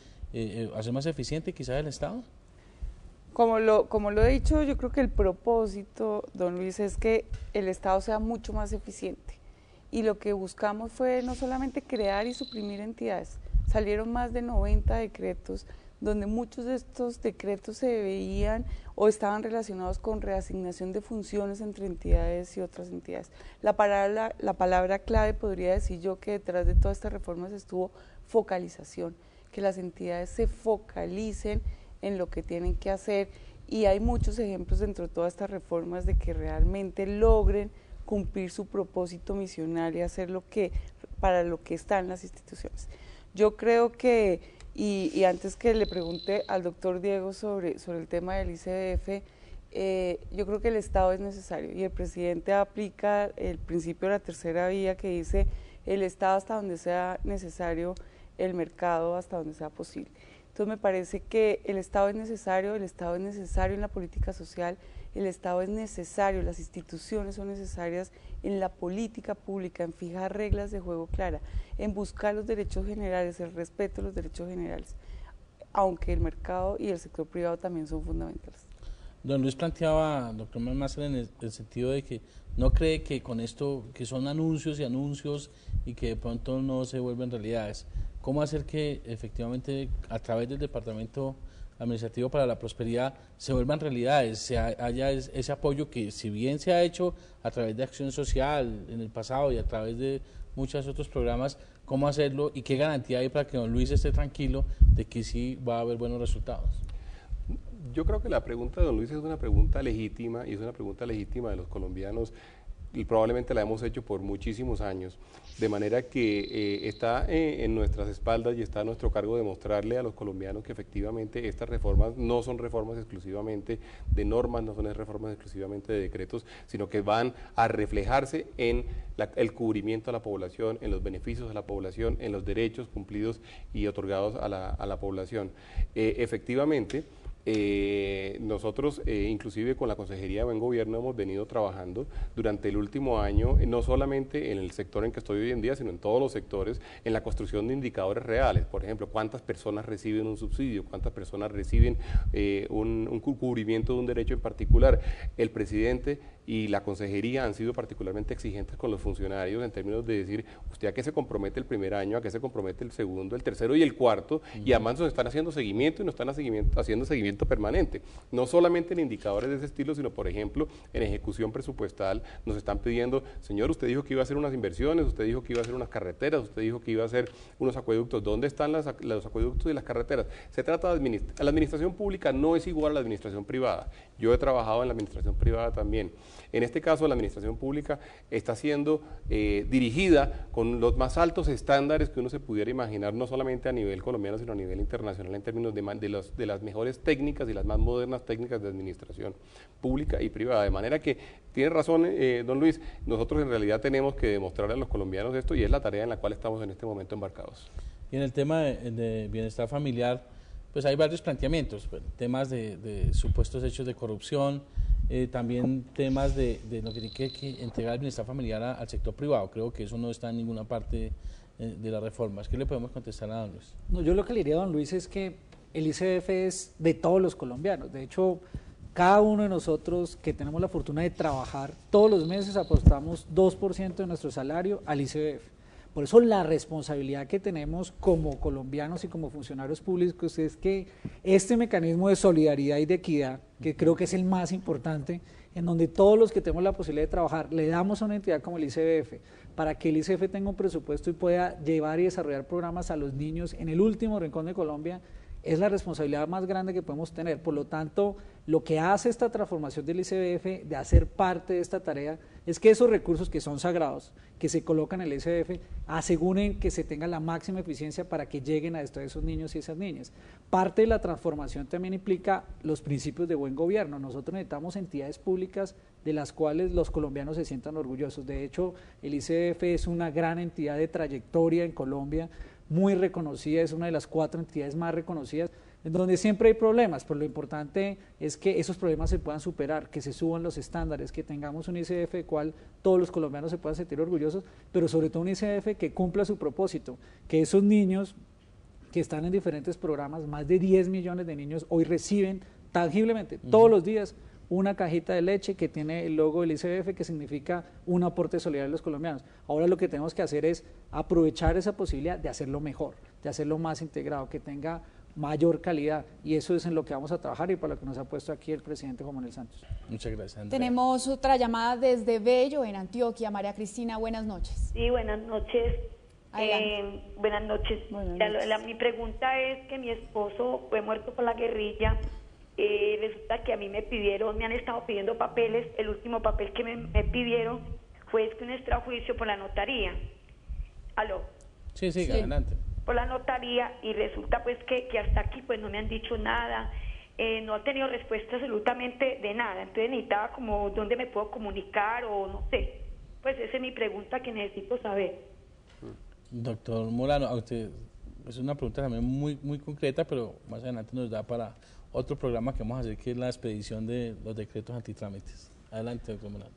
hacer más eficiente quizás el Estado. Como lo he dicho, yo creo que el propósito, don Luis, es que el Estado sea mucho más eficiente. Y lo que buscamos fue no solamente crear y suprimir entidades, salieron más de 90 decretos, donde muchos de estos decretos se veían o estaban relacionados con reasignación de funciones entre entidades y otras entidades. La palabra clave podría decir yo que detrás de todas estas reformas estuvo focalización, que las entidades se focalicen en lo que tienen que hacer, y hay muchos ejemplos dentro de todas estas reformas de que realmente logren cumplir su propósito misional y hacer para lo que están las instituciones. Yo creo que, y antes que le pregunte al doctor Diego sobre el tema del ICBF, yo creo que el Estado es necesario, y el presidente aplica el principio de la tercera vía, que dice el Estado hasta donde sea necesario, el mercado hasta donde sea posible. Entonces me parece que el Estado es necesario en la política social, el Estado es necesario, las instituciones son necesarias en la política pública, en fijar reglas de juego clara, en buscar los derechos generales, el respeto a los derechos generales, aunque el mercado y el sector privado también son fundamentales. Don Luis planteaba, doctor Master, en el sentido de que no cree que con esto, que son anuncios y que de pronto no se vuelven realidades. ¿Cómo hacer que efectivamente a través del Departamento Administrativo para la Prosperidad se vuelvan realidades, haya ese apoyo que, si bien se ha hecho a través de Acción Social en el pasado y a través de muchos otros programas, cómo hacerlo y qué garantía hay para que don Luis esté tranquilo de que sí va a haber buenos resultados? Yo creo que la pregunta de don Luis es una pregunta legítima, y es una pregunta legítima de los colombianos, y probablemente la hemos hecho por muchísimos años, de manera que está en nuestras espaldas y está a nuestro cargo demostrarle a los colombianos que efectivamente estas reformas no son reformas exclusivamente de normas, no son reformas exclusivamente de decretos, sino que van a reflejarse en el cubrimiento a la población, en los beneficios a la población, en los derechos cumplidos y otorgados a la población. Efectivamente, nosotros inclusive con la Consejería de Buen Gobierno hemos venido trabajando durante el último año, no solamente en el sector en que estoy hoy en día, sino en todos los sectores, en la construcción de indicadores reales. Por ejemplo, cuántas personas reciben un subsidio, cuántas personas reciben un cubrimiento de un derecho en particular. El presidente y la Consejería han sido particularmente exigentes con los funcionarios en términos de decir, usted a qué se compromete el primer año, a qué se compromete el segundo, el tercero y el cuarto, y además nos están haciendo seguimiento y nos están haciendo seguimiento permanente, no solamente en indicadores de ese estilo, sino por ejemplo en ejecución presupuestal. Nos están pidiendo, señor, usted dijo que iba a hacer unas inversiones, usted dijo que iba a hacer unas carreteras, usted dijo que iba a hacer unos acueductos. ¿Dónde están los acueductos y las carreteras? Se trata de administrar. La administración pública no es igual a la administración privada. Yo he trabajado en la administración privada también. En este caso, la administración pública está siendo dirigida con los más altos estándares que uno se pudiera imaginar, no solamente a nivel colombiano, sino a nivel internacional, en términos de las mejores técnicas y las más modernas técnicas de administración pública y privada. De manera que tiene razón, don Luis, nosotros en realidad tenemos que demostrarle a los colombianos esto, y es la tarea en la cual estamos en este momento embarcados. Y en el tema de bienestar familiar, pues hay varios planteamientos, temas de supuestos hechos de corrupción, también temas de lo que tiene que entregar el bienestar familiar al sector privado. Creo que eso no está en ninguna parte de las reformas. ¿Qué le podemos contestar a don Luis? No, yo lo que le diría a don Luis es que el ICBF es de todos los colombianos. De hecho, cada uno de nosotros que tenemos la fortuna de trabajar, todos los meses apostamos 2% de nuestro salario al ICBF. Por eso la responsabilidad que tenemos como colombianos y como funcionarios públicos es que este mecanismo de solidaridad y de equidad, que creo que es el más importante, en donde todos los que tenemos la posibilidad de trabajar le damos a una entidad como el ICBF, para que el ICBF tenga un presupuesto y pueda llevar y desarrollar programas a los niños en el último rincón de Colombia, es la responsabilidad más grande que podemos tener. Por lo tanto, lo que hace esta transformación del ICBF, de hacer parte de esta tarea, es que esos recursos que son sagrados, que se colocan en el ICBF, aseguren que se tenga la máxima eficiencia para que lleguen a esos niños y esas niñas. Parte de la transformación también implica los principios de buen gobierno. Nosotros necesitamos entidades públicas de las cuales los colombianos se sientan orgullosos. De hecho, el ICBF es una gran entidad de trayectoria en Colombia, muy reconocida, es una de las 4 entidades más reconocidas, en donde siempre hay problemas, pero lo importante es que esos problemas se puedan superar, que se suban los estándares, que tengamos un ICBF del cual todos los colombianos se puedan sentir orgullosos, pero sobre todo un ICBF que cumpla su propósito, que esos niños que están en diferentes programas, más de 10 millones de niños hoy reciben tangiblemente, todos los días, una cajita de leche que tiene el logo del ICBF, que significa un aporte solidario de los colombianos. Ahora lo que tenemos que hacer es aprovechar esa posibilidad de hacerlo mejor, de hacerlo más integrado, que tenga mayor calidad, y eso es en lo que vamos a trabajar y para lo que nos ha puesto aquí el presidente Juan Manuel Santos. Muchas gracias, Andrea. Tenemos otra llamada desde Bello, en Antioquia. María Cristina, buenas noches. Sí, buenas noches. Buenas noches. Mi pregunta es que mi esposo fue muerto por la guerrilla. Resulta que a mí me han estado pidiendo papeles. El último papel que me pidieron fue que un extrajuicio por la notaría. ¿Aló? Sí, adelante. Por la notaría, y resulta pues que hasta aquí pues no me han dicho nada, no han tenido respuesta absolutamente de nada. Entonces necesitaba como dónde me puedo comunicar o no sé. Pues esa es mi pregunta que necesito saber. Doctor Molano, a usted es una pregunta también muy concreta, pero más adelante nos da para otro programa que vamos a hacer, que es la expedición de los decretos antitrámites. Adelante, doctor Molano.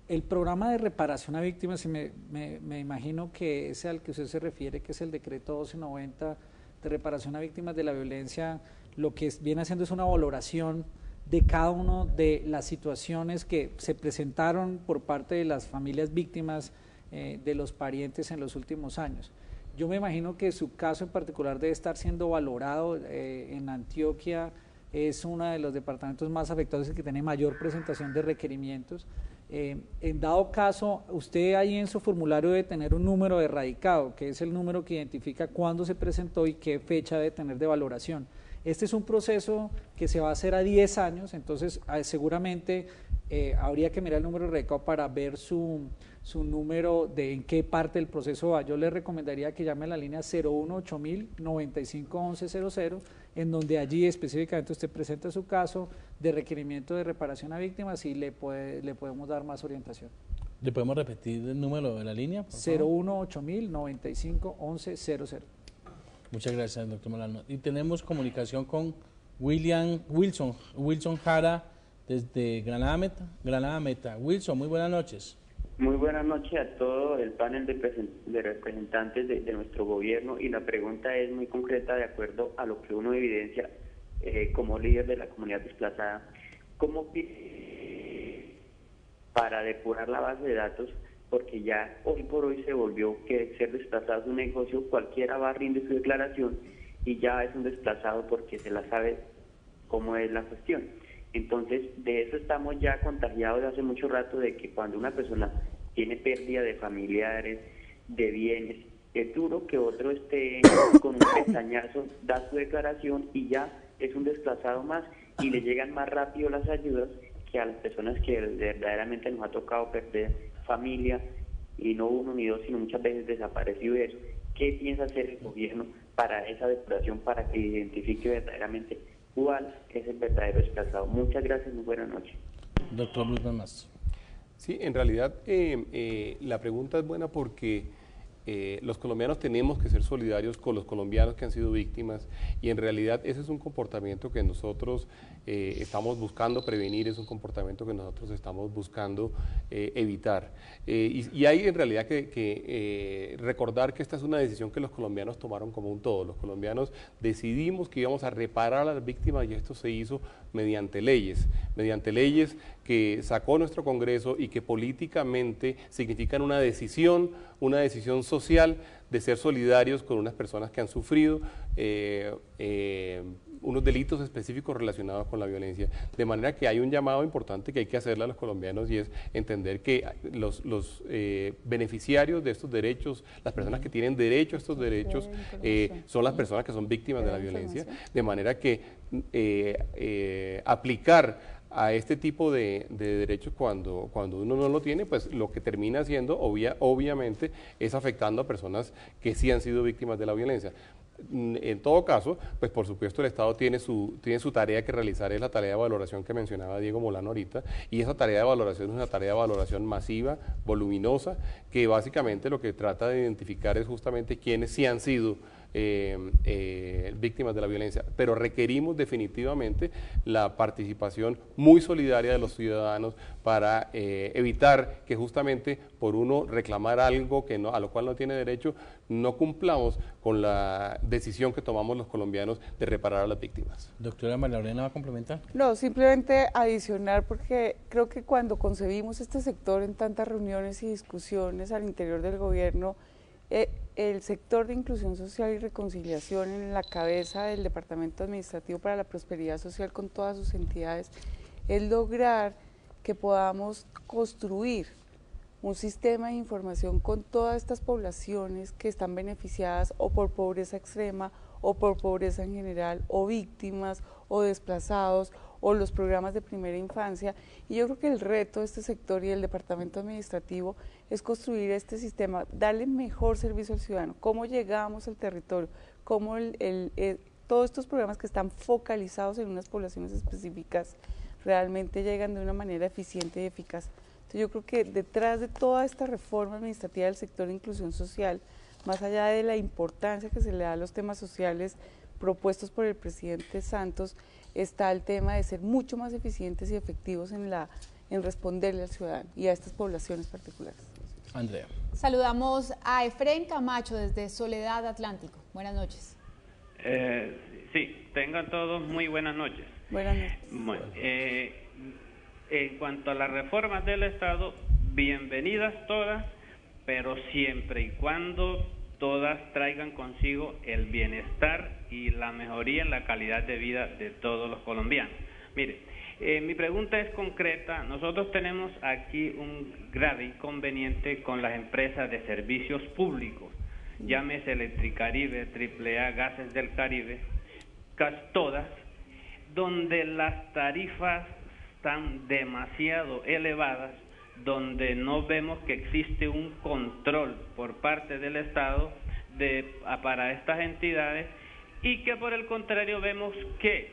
El programa de reparación a víctimas, y me imagino que es al que usted se refiere, que es el decreto 1290 de reparación a víctimas de la violencia, lo que viene haciendo es una valoración de cada una de las situaciones que se presentaron por parte de las familias víctimas, de los parientes en los últimos años. Yo me imagino que su caso en particular debe estar siendo valorado. En Antioquia es uno de los departamentos más afectados y que tiene mayor presentación de requerimientos. En dado caso, usted ahí en su formulario debe tener un número de radicado, que es el número que identifica cuándo se presentó y qué fecha debe tener de valoración. Este es un proceso que se va a hacer a 10 años, entonces seguramente habría que mirar el número de radicado para ver su número de en qué parte del proceso va. Yo le recomendaría que llame a la línea 018-000-95-1100, en donde allí específicamente usted presenta su caso de requerimiento de reparación a víctimas y le podemos dar más orientación. ¿Le podemos repetir el número de la línea? 018-000-95-1100. Muchas gracias, doctor Molano. Y tenemos comunicación con Wilson Jara desde Granada Meta. Wilson, muy buenas noches. Muy buenas noches a todo el panel de representantes de nuestro gobierno, y la pregunta es muy concreta de acuerdo a lo que uno evidencia como líder de la comunidad desplazada. ¿Cómo para depurar la base de datos? Porque ya hoy por hoy se volvió que ser desplazado es un negocio, cualquiera va, rinde su declaración y ya es un desplazado porque se la sabe cómo es la cuestión. Entonces, de eso estamos ya contagiados de hace mucho rato, de que cuando una persona tiene pérdida de familiares, de bienes, es duro que otro esté con un pestañazo, da su declaración y ya es un desplazado más, y le llegan más rápido las ayudas que a las personas que verdaderamente nos ha tocado perder familia, y no uno ni dos, sino muchas veces desaparecido de eso. ¿Qué piensa hacer el gobierno para esa depuración, para que identifique verdaderamente cuál es el verdadero desplazado? Muchas gracias, muy buenas noches. Doctor Luis Más. Sí, en realidad la pregunta es buena porque los colombianos tenemos que ser solidarios con los colombianos que han sido víctimas, y en realidad ese es un comportamiento que nosotros estamos buscando prevenir, es un comportamiento que nosotros estamos buscando evitar. Y hay en realidad que recordar que esta es una decisión que los colombianos tomaron como un todo. Los colombianos decidimos que íbamos a reparar a las víctimas, y esto se hizo mediante leyes que sacó nuestro Congreso y que políticamente significan una decisión social de ser solidarios con unas personas que han sufrido unos delitos específicos relacionados con la violencia. De manera que hay un llamado importante que hay que hacerle a los colombianos, y es entender que los beneficiarios de estos derechos, las personas que tienen derecho a estos derechos, son las personas que son víctimas de la violencia. De manera que aplicar a este tipo de derechos cuando uno no lo tiene, pues lo que termina haciendo obviamente es afectando a personas que sí han sido víctimas de la violencia. En todo caso, pues por supuesto el Estado tiene su tarea que realizar, es la tarea de valoración que mencionaba Diego Molano ahorita, y esa tarea de valoración es una tarea de valoración masiva, voluminosa, que básicamente lo que trata de identificar es justamente quiénes sí han sido víctimas de la violencia, pero requerimos definitivamente la participación muy solidaria de los ciudadanos para evitar que justamente por uno reclamar algo a lo cual no tiene derecho, no cumplamos con la decisión que tomamos los colombianos de reparar a las víctimas. Doctora María Lorena, ¿va a complementar? No, simplemente adicionar, porque creo que cuando concebimos este sector en tantas reuniones y discusiones al interior del gobierno, el sector de inclusión social y reconciliación en la cabeza del Departamento Administrativo para la Prosperidad Social con todas sus entidades, es lograr que podamos construir un sistema de información con todas estas poblaciones que están beneficiadas o por pobreza extrema o por pobreza en general, o víctimas o desplazados, o los programas de primera infancia. Y yo creo que el reto de este sector y del Departamento Administrativo es construir este sistema, darle mejor servicio al ciudadano, cómo llegamos al territorio, cómo todos estos programas que están focalizados en unas poblaciones específicas realmente llegan de una manera eficiente y eficaz. Entonces yo creo que detrás de toda esta reforma administrativa del sector de inclusión social, más allá de la importancia que se le da a los temas sociales propuestos por el presidente Santos, está el tema de ser mucho más eficientes y efectivos en responderle al ciudadano y a estas poblaciones particulares. Andrea. Saludamos a Efrén Camacho desde Soledad Atlántico. Buenas noches. Sí, tengan todos muy buenas noches. Buenas noches. Bueno, en cuanto a las reformas del Estado, bienvenidas todas, pero siempre y cuando todas traigan consigo el bienestar y la mejoría en la calidad de vida de todos los colombianos. Mire, mi pregunta es concreta. Nosotros tenemos aquí un grave inconveniente con las empresas de servicios públicos, llámese Electricaribe, AAA, Gases del Caribe, todas, donde las tarifas están demasiado elevadas, donde no vemos que existe un control por parte del Estado para estas entidades, y que por el contrario vemos que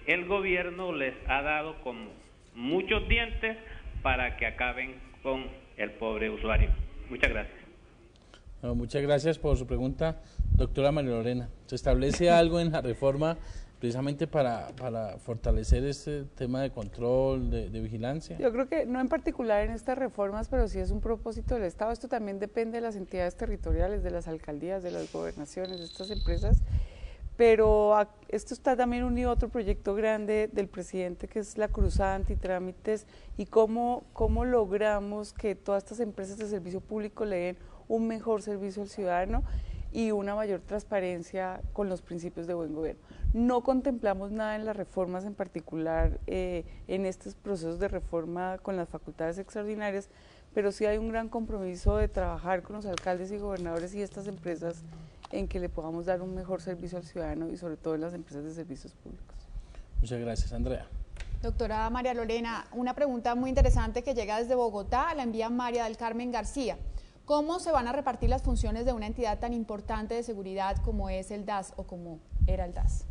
el gobierno les ha dado como muchos dientes para que acaben con el pobre usuario. Muchas gracias. Muchas gracias por su pregunta, doctora María Lorena. ¿Se establece algo en la reforma precisamente para fortalecer este tema de control, de vigilancia? Yo creo que no en particular en estas reformas, pero sí es un propósito del Estado. Esto también depende de las entidades territoriales, de las alcaldías, de las gobernaciones, de estas empresas, pero esto está también unido a otro proyecto grande del presidente, que es la cruzada antitrámites, y cómo logramos que todas estas empresas de servicio público le den un mejor servicio al ciudadano y una mayor transparencia con los principios de buen gobierno. No contemplamos nada en las reformas, en particular en estos procesos de reforma con las facultades extraordinarias, pero sí hay un gran compromiso de trabajar con los alcaldes y gobernadores y estas empresas en que le podamos dar un mejor servicio al ciudadano, y sobre todo en las empresas de servicios públicos. Muchas gracias, Andrea. Doctora María Lorena, una pregunta muy interesante que llega desde Bogotá, la envía María del Carmen García. ¿Cómo se van a repartir las funciones de una entidad tan importante de seguridad como es el DAS o como era el DAS?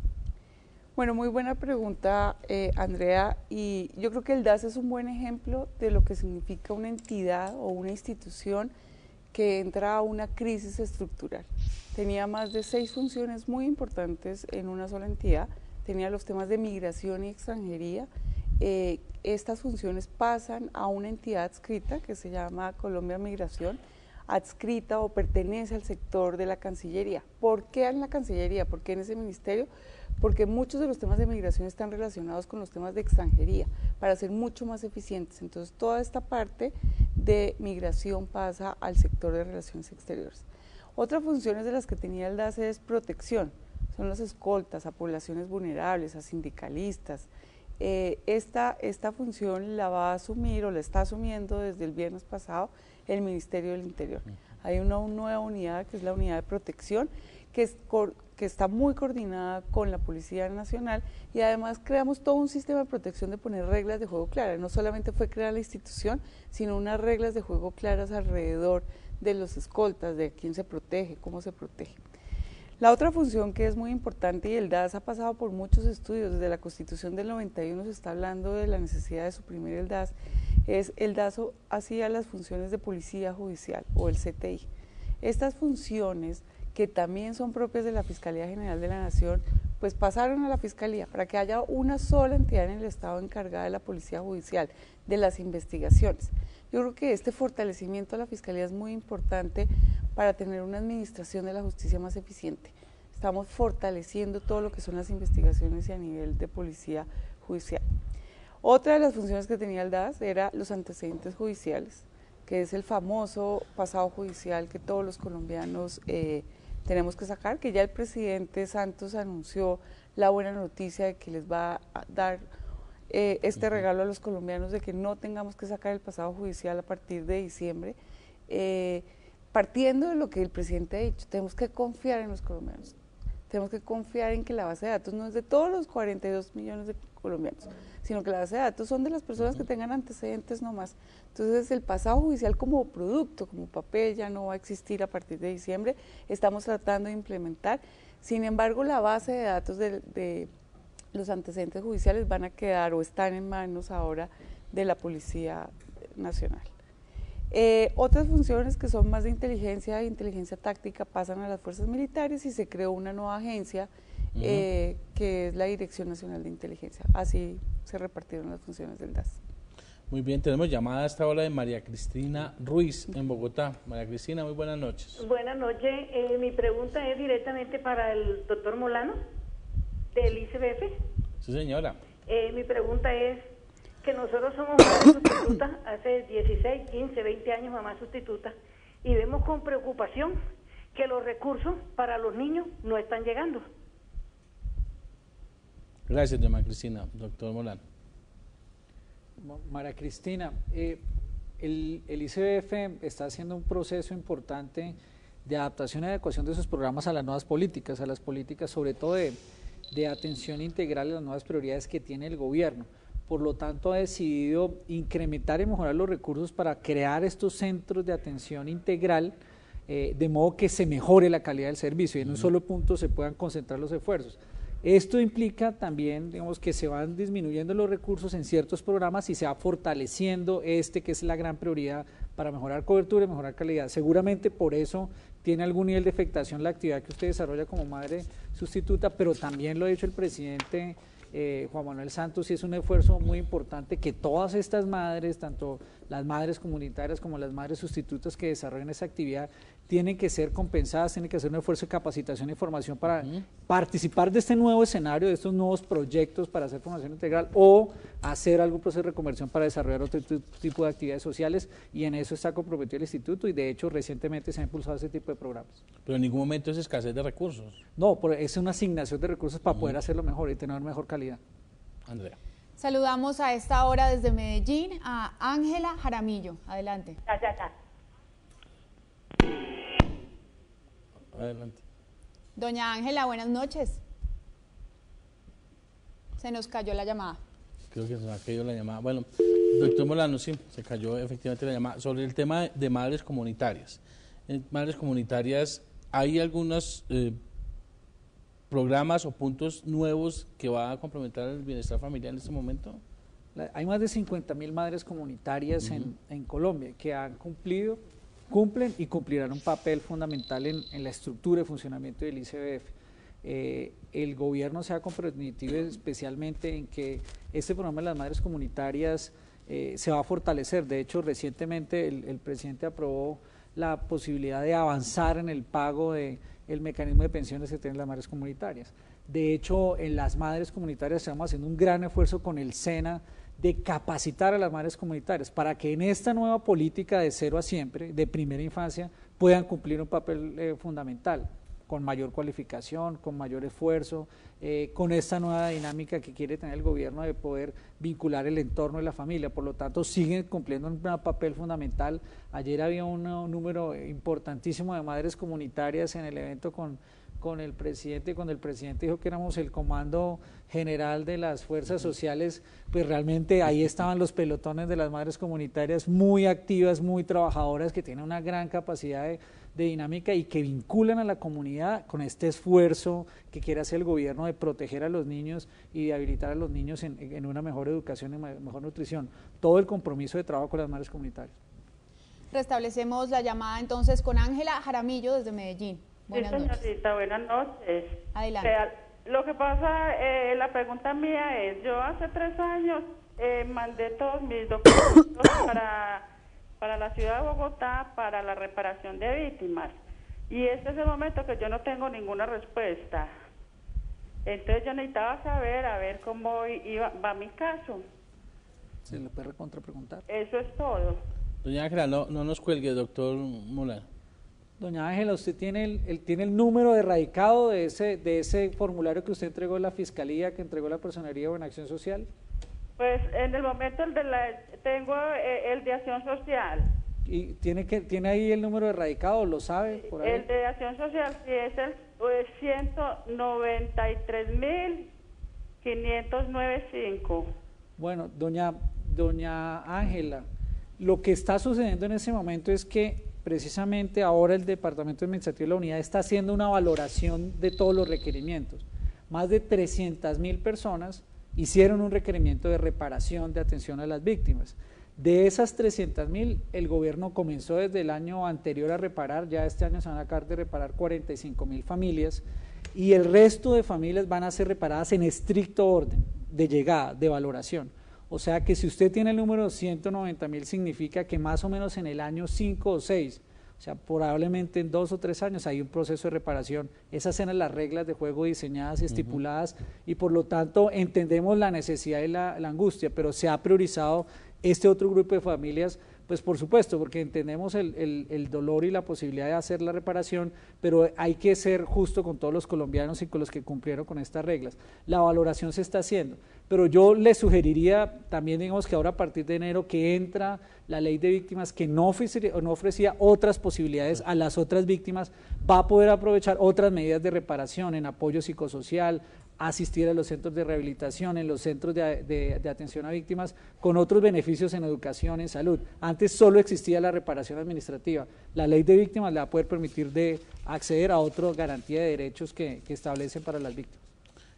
Bueno, muy buena pregunta, Andrea, y yo creo que el DAS es un buen ejemplo de lo que significa una entidad o una institución que entra a una crisis estructural. Tenía más de 6 funciones muy importantes en una sola entidad, tenía los temas de migración y extranjería. Estas funciones pasan a una entidad adscrita que se llama Colombia Migración, adscrita o pertenece al sector de la Cancillería. ¿Por qué en la Cancillería? ¿Por qué en ese ministerio? Porque muchos de los temas de migración están relacionados con los temas de extranjería, para ser mucho más eficientes. Entonces, toda esta parte de migración pasa al sector de relaciones exteriores. Otras funciones de las que tenía el DAS es protección, son las escoltas a poblaciones vulnerables, a sindicalistas. Esta función la va a asumir o la está asumiendo desde el viernes pasado el Ministerio del Interior. Hay una nueva unidad que es la unidad de protección que está muy coordinada con la Policía Nacional, y además creamos todo un sistema de protección de poner reglas de juego claras. No solamente fue crear la institución, sino unas reglas de juego claras alrededor de los escoltas, de quién se protege, cómo se protege. La otra función que es muy importante, y el DAS ha pasado por muchos estudios, desde la Constitución del 91 se está hablando de la necesidad de suprimir el DAS, es el DAS hacía las funciones de policía judicial o el CTI. Estas funciones, que también son propias de la Fiscalía General de la Nación, pues pasaron a la Fiscalía para que haya una sola entidad en el Estado encargada de la Policía Judicial, de las investigaciones. Yo creo que este fortalecimiento a la Fiscalía es muy importante para tener una administración de la justicia más eficiente. Estamos fortaleciendo todo lo que son las investigaciones y a nivel de policía judicial. Otra de las funciones que tenía el DAS era los antecedentes judiciales, que es el famoso pasado judicial que todos los colombianos tenemos que sacar, que ya el presidente Santos anunció la buena noticia de que les va a dar este regalo a los colombianos de que no tengamos que sacar el pasado judicial a partir de diciembre. Partiendo de lo que el presidente ha dicho, tenemos que confiar en los colombianos, tenemos que confiar en que la base de datos no es de todos los 42 millones de colombianos, sino que la base de datos son de las personas que tengan antecedentes nomás. Entonces el pasado judicial como producto, como papel, ya no va a existir a partir de diciembre, estamos tratando de implementar. Sin embargo, la base de datos de los antecedentes judiciales van a quedar o están en manos ahora de la Policía Nacional. Otras funciones que son más de inteligencia e inteligencia táctica pasan a las fuerzas militares y se creó una nueva agencia que es la Dirección Nacional de Inteligencia. Así se repartieron las funciones del DAS. Muy bien, tenemos llamada a esta hora de María Cristina Ruiz en Bogotá. María Cristina, muy buenas noches. Buenas noches, mi pregunta es directamente para el doctor Molano, del ICBF. Sí, señora. Mi pregunta es que nosotros somos mamás sustitutas, hace 16, 15, 20 años mamás sustitutas, y vemos con preocupación que los recursos para los niños no están llegando. Gracias, doña Cristina. Doctor Molano. María Cristina, el ICBF está haciendo un proceso importante de adaptación y adecuación de sus programas a las nuevas políticas, a las políticas sobre todo de atención integral a las nuevas prioridades que tiene el gobierno. Por lo tanto, ha decidido incrementar y mejorar los recursos para crear estos centros de atención integral, de modo que se mejore la calidad del servicio y en un solo punto se puedan concentrar los esfuerzos. Esto implica también, digamos, que se van disminuyendo los recursos en ciertos programas y se va fortaleciendo que es la gran prioridad para mejorar cobertura y mejorar calidad. Seguramente por eso tiene algún nivel de afectación la actividad que usted desarrolla como madre sustituta, pero también lo ha dicho el presidente Juan Manuel Santos, y es un esfuerzo muy importante que todas estas madres, tanto las madres comunitarias como las madres sustitutas que desarrollan esa actividad, tienen que ser compensadas, tienen que hacer un esfuerzo de capacitación y formación para participar de este nuevo escenario, de estos nuevos proyectos para hacer formación integral o hacer algún proceso de reconversión para desarrollar otro tipo de actividades sociales, y en eso está comprometido el instituto, y de hecho recientemente se ha impulsado ese tipo de programas. Pero en ningún momento es escasez de recursos. No, es una asignación de recursos para poder hacerlo mejor y tener mejor calidad. Andrea. Saludamos a esta hora desde Medellín a Ángela Jaramillo. Adelante. Adelante. Doña Ángela, buenas noches. Se nos cayó la llamada. Creo que se nos ha caído la llamada. Bueno, doctor Molano, sí, se cayó efectivamente la llamada. Sobre el tema de madres comunitarias. En madres comunitarias, ¿hay algunos programas o puntos nuevos que va a complementar el bienestar familiar en este momento? Hay más de 50.000 madres comunitarias en Colombia que han cumplido cumplen y cumplirán un papel fundamental en la estructura y funcionamiento del ICBF. El gobierno se ha comprometido especialmente en que este programa de las madres comunitarias se va a fortalecer. De hecho, recientemente el presidente aprobó la posibilidad de avanzar en el pago del mecanismo de pensiones que tienen las madres comunitarias. De hecho, en las madres comunitarias estamos haciendo un gran esfuerzo con el SENA de capacitar a las madres comunitarias para que en esta nueva política de 0 a siempre, de primera infancia, puedan cumplir un papel fundamental, con mayor cualificación, con mayor esfuerzo, con esta nueva dinámica que quiere tener el gobierno de poder vincular el entorno de la familia. Por lo tanto, siguen cumpliendo un papel fundamental. Ayer había un número importantísimo de madres comunitarias en el evento con el presidente, cuando el presidente dijo que éramos el comando general de las fuerzas sociales, pues realmente ahí estaban los pelotones de las madres comunitarias muy activas, muy trabajadoras, que tienen una gran capacidad de dinámica y que vinculan a la comunidad con este esfuerzo que quiere hacer el gobierno de proteger a los niños y de habilitar a los niños en una mejor educación y mejor nutrición. Todo el compromiso de trabajo con las madres comunitarias. Restablecemos la llamada entonces con Ángela Jaramillo desde Medellín. Buenas noches. Señorita, buenas noches. Adelante. Lo que pasa, la pregunta mía es, yo hace 3 años mandé todos mis documentos para la ciudad de Bogotá para la reparación de víctimas y este es el momento que yo no tengo ninguna respuesta. Entonces yo necesitaba saber, a ver cómo va mi caso. ¿Se le puede contrapreguntar? Eso es todo. Doña Ángela, no nos cuelgue, doctor Molano. Doña Ángela, ¿usted tiene el número de radicado de ese formulario que usted entregó a la Fiscalía, que entregó la Personería de Buena-Acción Social? Pues en el momento tengo el de Acción Social. ¿Y tiene ahí el número de radicado? ¿Lo sabe? Por ahí? El de Acción Social sí es el 193.509.5. Bueno, doña Ángela, lo que está sucediendo en ese momento es que precisamente ahora el Departamento Administrativo de la Unidad está haciendo una valoración de todos los requerimientos. Más de 300.000 personas hicieron un requerimiento de reparación, de atención a las víctimas. De esas 300.000, el gobierno comenzó desde el año anterior a reparar, ya este año se van a acabar de reparar 45.000 familias y el resto de familias van a ser reparadas en estricto orden de llegada, de valoración. O sea que si usted tiene el número 190.000 significa que más o menos en el año 5 o 6, o sea probablemente en 2 o 3 años hay un proceso de reparación. Esas eran las reglas de juego diseñadas y estipuladas y por lo tanto entendemos la necesidad y la angustia, pero se ha priorizado este otro grupo de familias, pues por supuesto, porque entendemos el dolor y la posibilidad de hacer la reparación, pero hay que ser justo con todos los colombianos y con los que cumplieron con estas reglas. La valoración se está haciendo, pero yo le sugeriría también, digamos que ahora a partir de enero que entra la ley de víctimas que no ofrecía otras posibilidades a las otras víctimas, va a poder aprovechar otras medidas de reparación en apoyo psicosocial, asistir a los centros de rehabilitación, en los centros de atención a víctimas, con otros beneficios en educación, en salud. Antes solo existía la reparación administrativa. La ley de víctimas le va a poder permitir de acceder a otra garantía de derechos que establecen para las víctimas.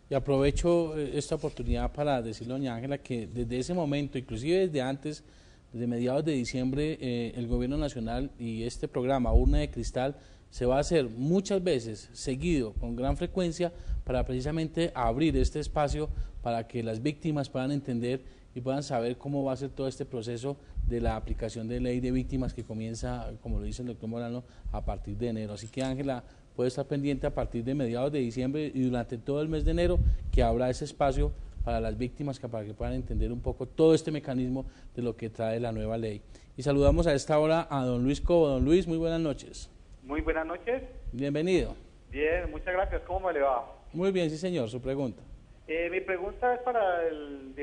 Y aprovecho esta oportunidad para decirle, doña Ángela, que desde ese momento, inclusive desde antes, desde mediados de diciembre, el Gobierno Nacional y este programa Urna de Cristal se va a hacer muchas veces, seguido, con gran frecuencia, para precisamente abrir este espacio para que las víctimas puedan entender y puedan saber cómo va a ser todo este proceso de la aplicación de ley de víctimas que comienza, como lo dice el doctor Molano, a partir de enero. Así que Ángela puede estar pendiente a partir de mediados de diciembre y durante todo el mes de enero que habrá ese espacio para las víctimas, para que puedan entender un poco todo este mecanismo de lo que trae la nueva ley. Y saludamos a esta hora a don Luis Cobo. Don Luis, muy buenas noches. Muy buenas noches. Bienvenido. Bien, muchas gracias. ¿Cómo me le va? Muy bien, sí señor. Su pregunta. Mi pregunta es para el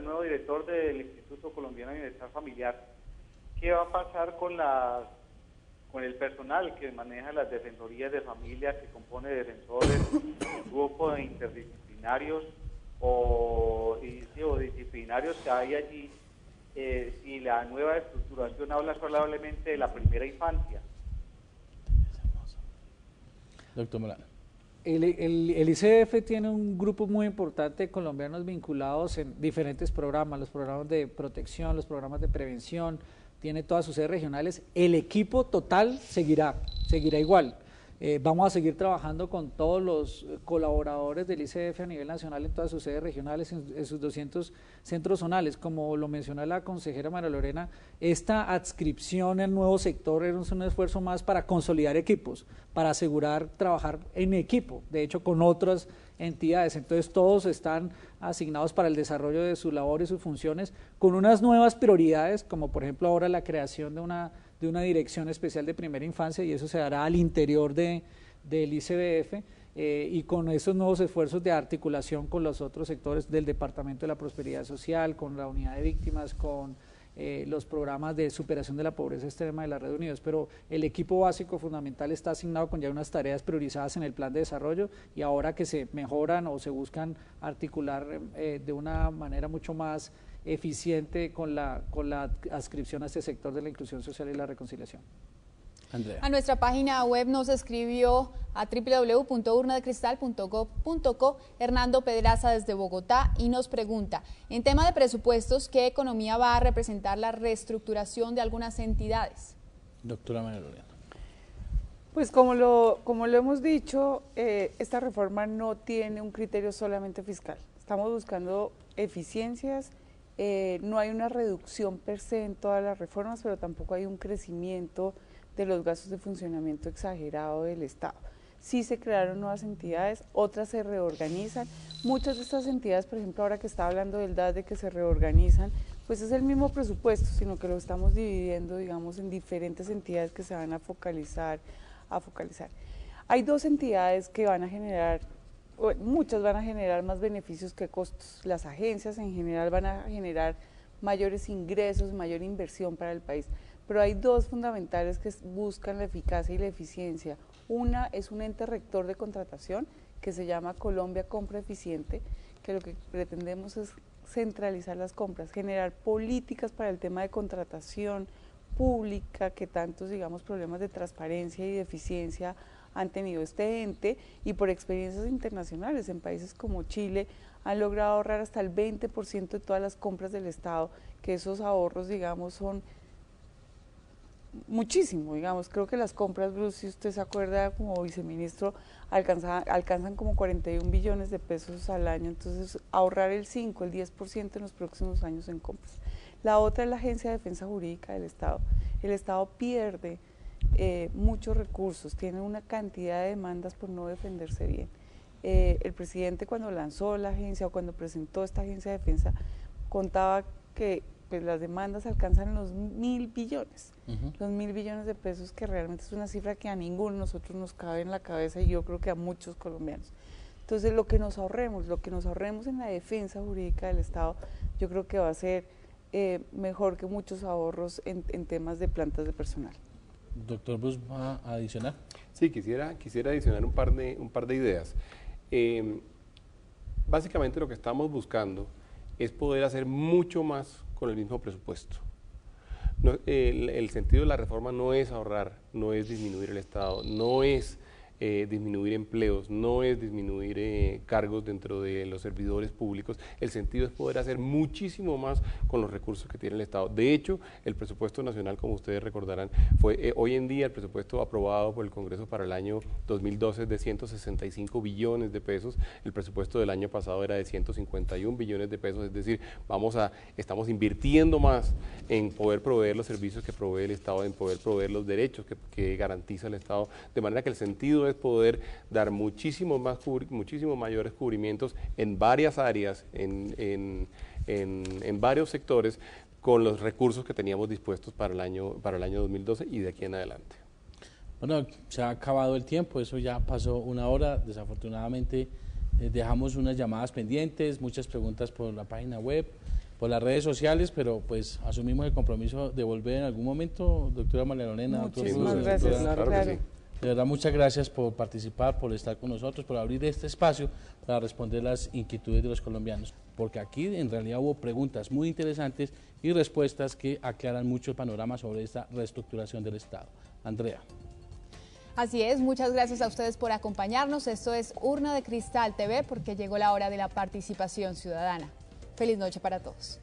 nuevo director del Instituto Colombiano de Bienestar Familiar. ¿Qué va a pasar con el personal que maneja las defensorías de familia, que compone defensores, grupos interdisciplinarios o disciplinarios que hay allí? Si la nueva estructuración habla solamente de la primera infancia. Doctor Molano. El ICBF tiene un grupo muy importante de colombianos vinculados en diferentes programas, los programas de protección, los programas de prevención, tiene todas sus sedes regionales, el equipo total seguirá igual. Vamos a seguir trabajando con todos los colaboradores del ICF a nivel nacional en todas sus sedes regionales, en sus 200 centros zonales. Como lo mencionó la consejera María Lorena, esta adscripción al nuevo sector es un esfuerzo más para consolidar equipos, para asegurar trabajar en equipo, de hecho con otras entidades. Entonces todos están asignados para el desarrollo de su labor y sus funciones con unas nuevas prioridades, como por ejemplo ahora la creación de una dirección especial de primera infancia, y eso se hará al interior del ICBF, y con esos nuevos esfuerzos de articulación con los otros sectores del Departamento de la Prosperidad Social, con la unidad de víctimas, con los programas de superación de la pobreza extrema de la Red Unidos. Pero el equipo básico fundamental está asignado con ya unas tareas priorizadas en el plan de desarrollo, y ahora que se mejoran o se buscan articular de una manera mucho más eficiente con la adscripción a este sector de la inclusión social y la reconciliación. Andrea. A nuestra página web nos escribió a www.urnadecristal.gov.co Hernando Pedraza desde Bogotá y nos pregunta, en tema de presupuestos, ¿qué economía va a representar la reestructuración de algunas entidades? Doctora María Lorena. Pues como lo hemos dicho, esta reforma no tiene un criterio solamente fiscal. Estamos buscando eficiencias. No hay una reducción per se en todas las reformas, pero tampoco hay un crecimiento de los gastos de funcionamiento exagerado del Estado. Sí se crearon nuevas entidades, otras se reorganizan. Muchas de estas entidades, por ejemplo, ahora que está hablando del DAS de que se reorganizan, pues es el mismo presupuesto, sino que lo estamos dividiendo, digamos, en diferentes entidades que se van a focalizar. Hay dos entidades que van a generar, muchas van a generar más beneficios que costos. Las agencias en general van a generar mayores ingresos, mayor inversión para el país, pero hay dos fundamentales que buscan la eficacia y la eficiencia. Una es un ente rector de contratación que se llama Colombia Compra Eficiente, que lo que pretendemos es centralizar las compras, generar políticas para el tema de contratación pública, que tantos, digamos, problemas de transparencia y de eficiencia han tenido este ente, y por experiencias internacionales en países como Chile han logrado ahorrar hasta el 20% de todas las compras del Estado, que esos ahorros, digamos, son muchísimo, digamos. Creo que las compras, Bruce, si usted se acuerda, como viceministro, alcanzan como 41 billones de pesos al año, entonces ahorrar el 5, el 10% en los próximos años en compras. La otra es la Agencia de Defensa Jurídica del Estado. El Estado pierde muchos recursos, tiene una cantidad de demandas por no defenderse bien. El presidente, cuando lanzó la agencia o cuando presentó esta agencia de defensa, contaba que pues las demandas alcanzan los 1.000 billones, los 1.000 billones de pesos, que realmente es una cifra que a ninguno de nosotros nos cabe en la cabeza, y yo creo que a muchos colombianos. Entonces lo que nos ahorremos en la defensa jurídica del Estado, yo creo que va a ser mejor que muchos ahorros en temas de plantas de personal. Doctor Bruce, ¿va a adicionar? Sí, quisiera adicionar un par de ideas. Básicamente lo que estamos buscando es poder hacer mucho más con el mismo presupuesto. No, el sentido de la reforma no es ahorrar, no es disminuir el Estado, no es disminuir empleos, no es disminuir cargos dentro de los servidores públicos. El sentido es poder hacer muchísimo más con los recursos que tiene el Estado. De hecho, el presupuesto nacional, como ustedes recordarán, fue hoy en día el presupuesto aprobado por el Congreso para el año 2012 es de 165 billones de pesos, el presupuesto del año pasado era de 151 billones de pesos, es decir, estamos invirtiendo más en poder proveer los servicios que provee el Estado, en poder proveer los derechos que garantiza el Estado, de manera que el sentido es poder dar muchísimos mayores cubrimientos en varias áreas, en varios sectores, con los recursos que teníamos dispuestos para el año 2012 y de aquí en adelante. Bueno, se ha acabado el tiempo, eso ya pasó una hora, desafortunadamente dejamos unas llamadas pendientes, muchas preguntas por la página web, por las redes sociales, pero pues asumimos el compromiso de volver en algún momento, doctora María Lorena. Muchísimas gracias. Claro que sí. De verdad, muchas gracias por participar, por estar con nosotros, por abrir este espacio para responder las inquietudes de los colombianos, porque aquí en realidad hubo preguntas muy interesantes y respuestas que aclaran mucho el panorama sobre esta reestructuración del Estado. Andrea. Así es, muchas gracias a ustedes por acompañarnos. Esto es Urna de Cristal TV, porque llegó la hora de la participación ciudadana. Feliz noche para todos.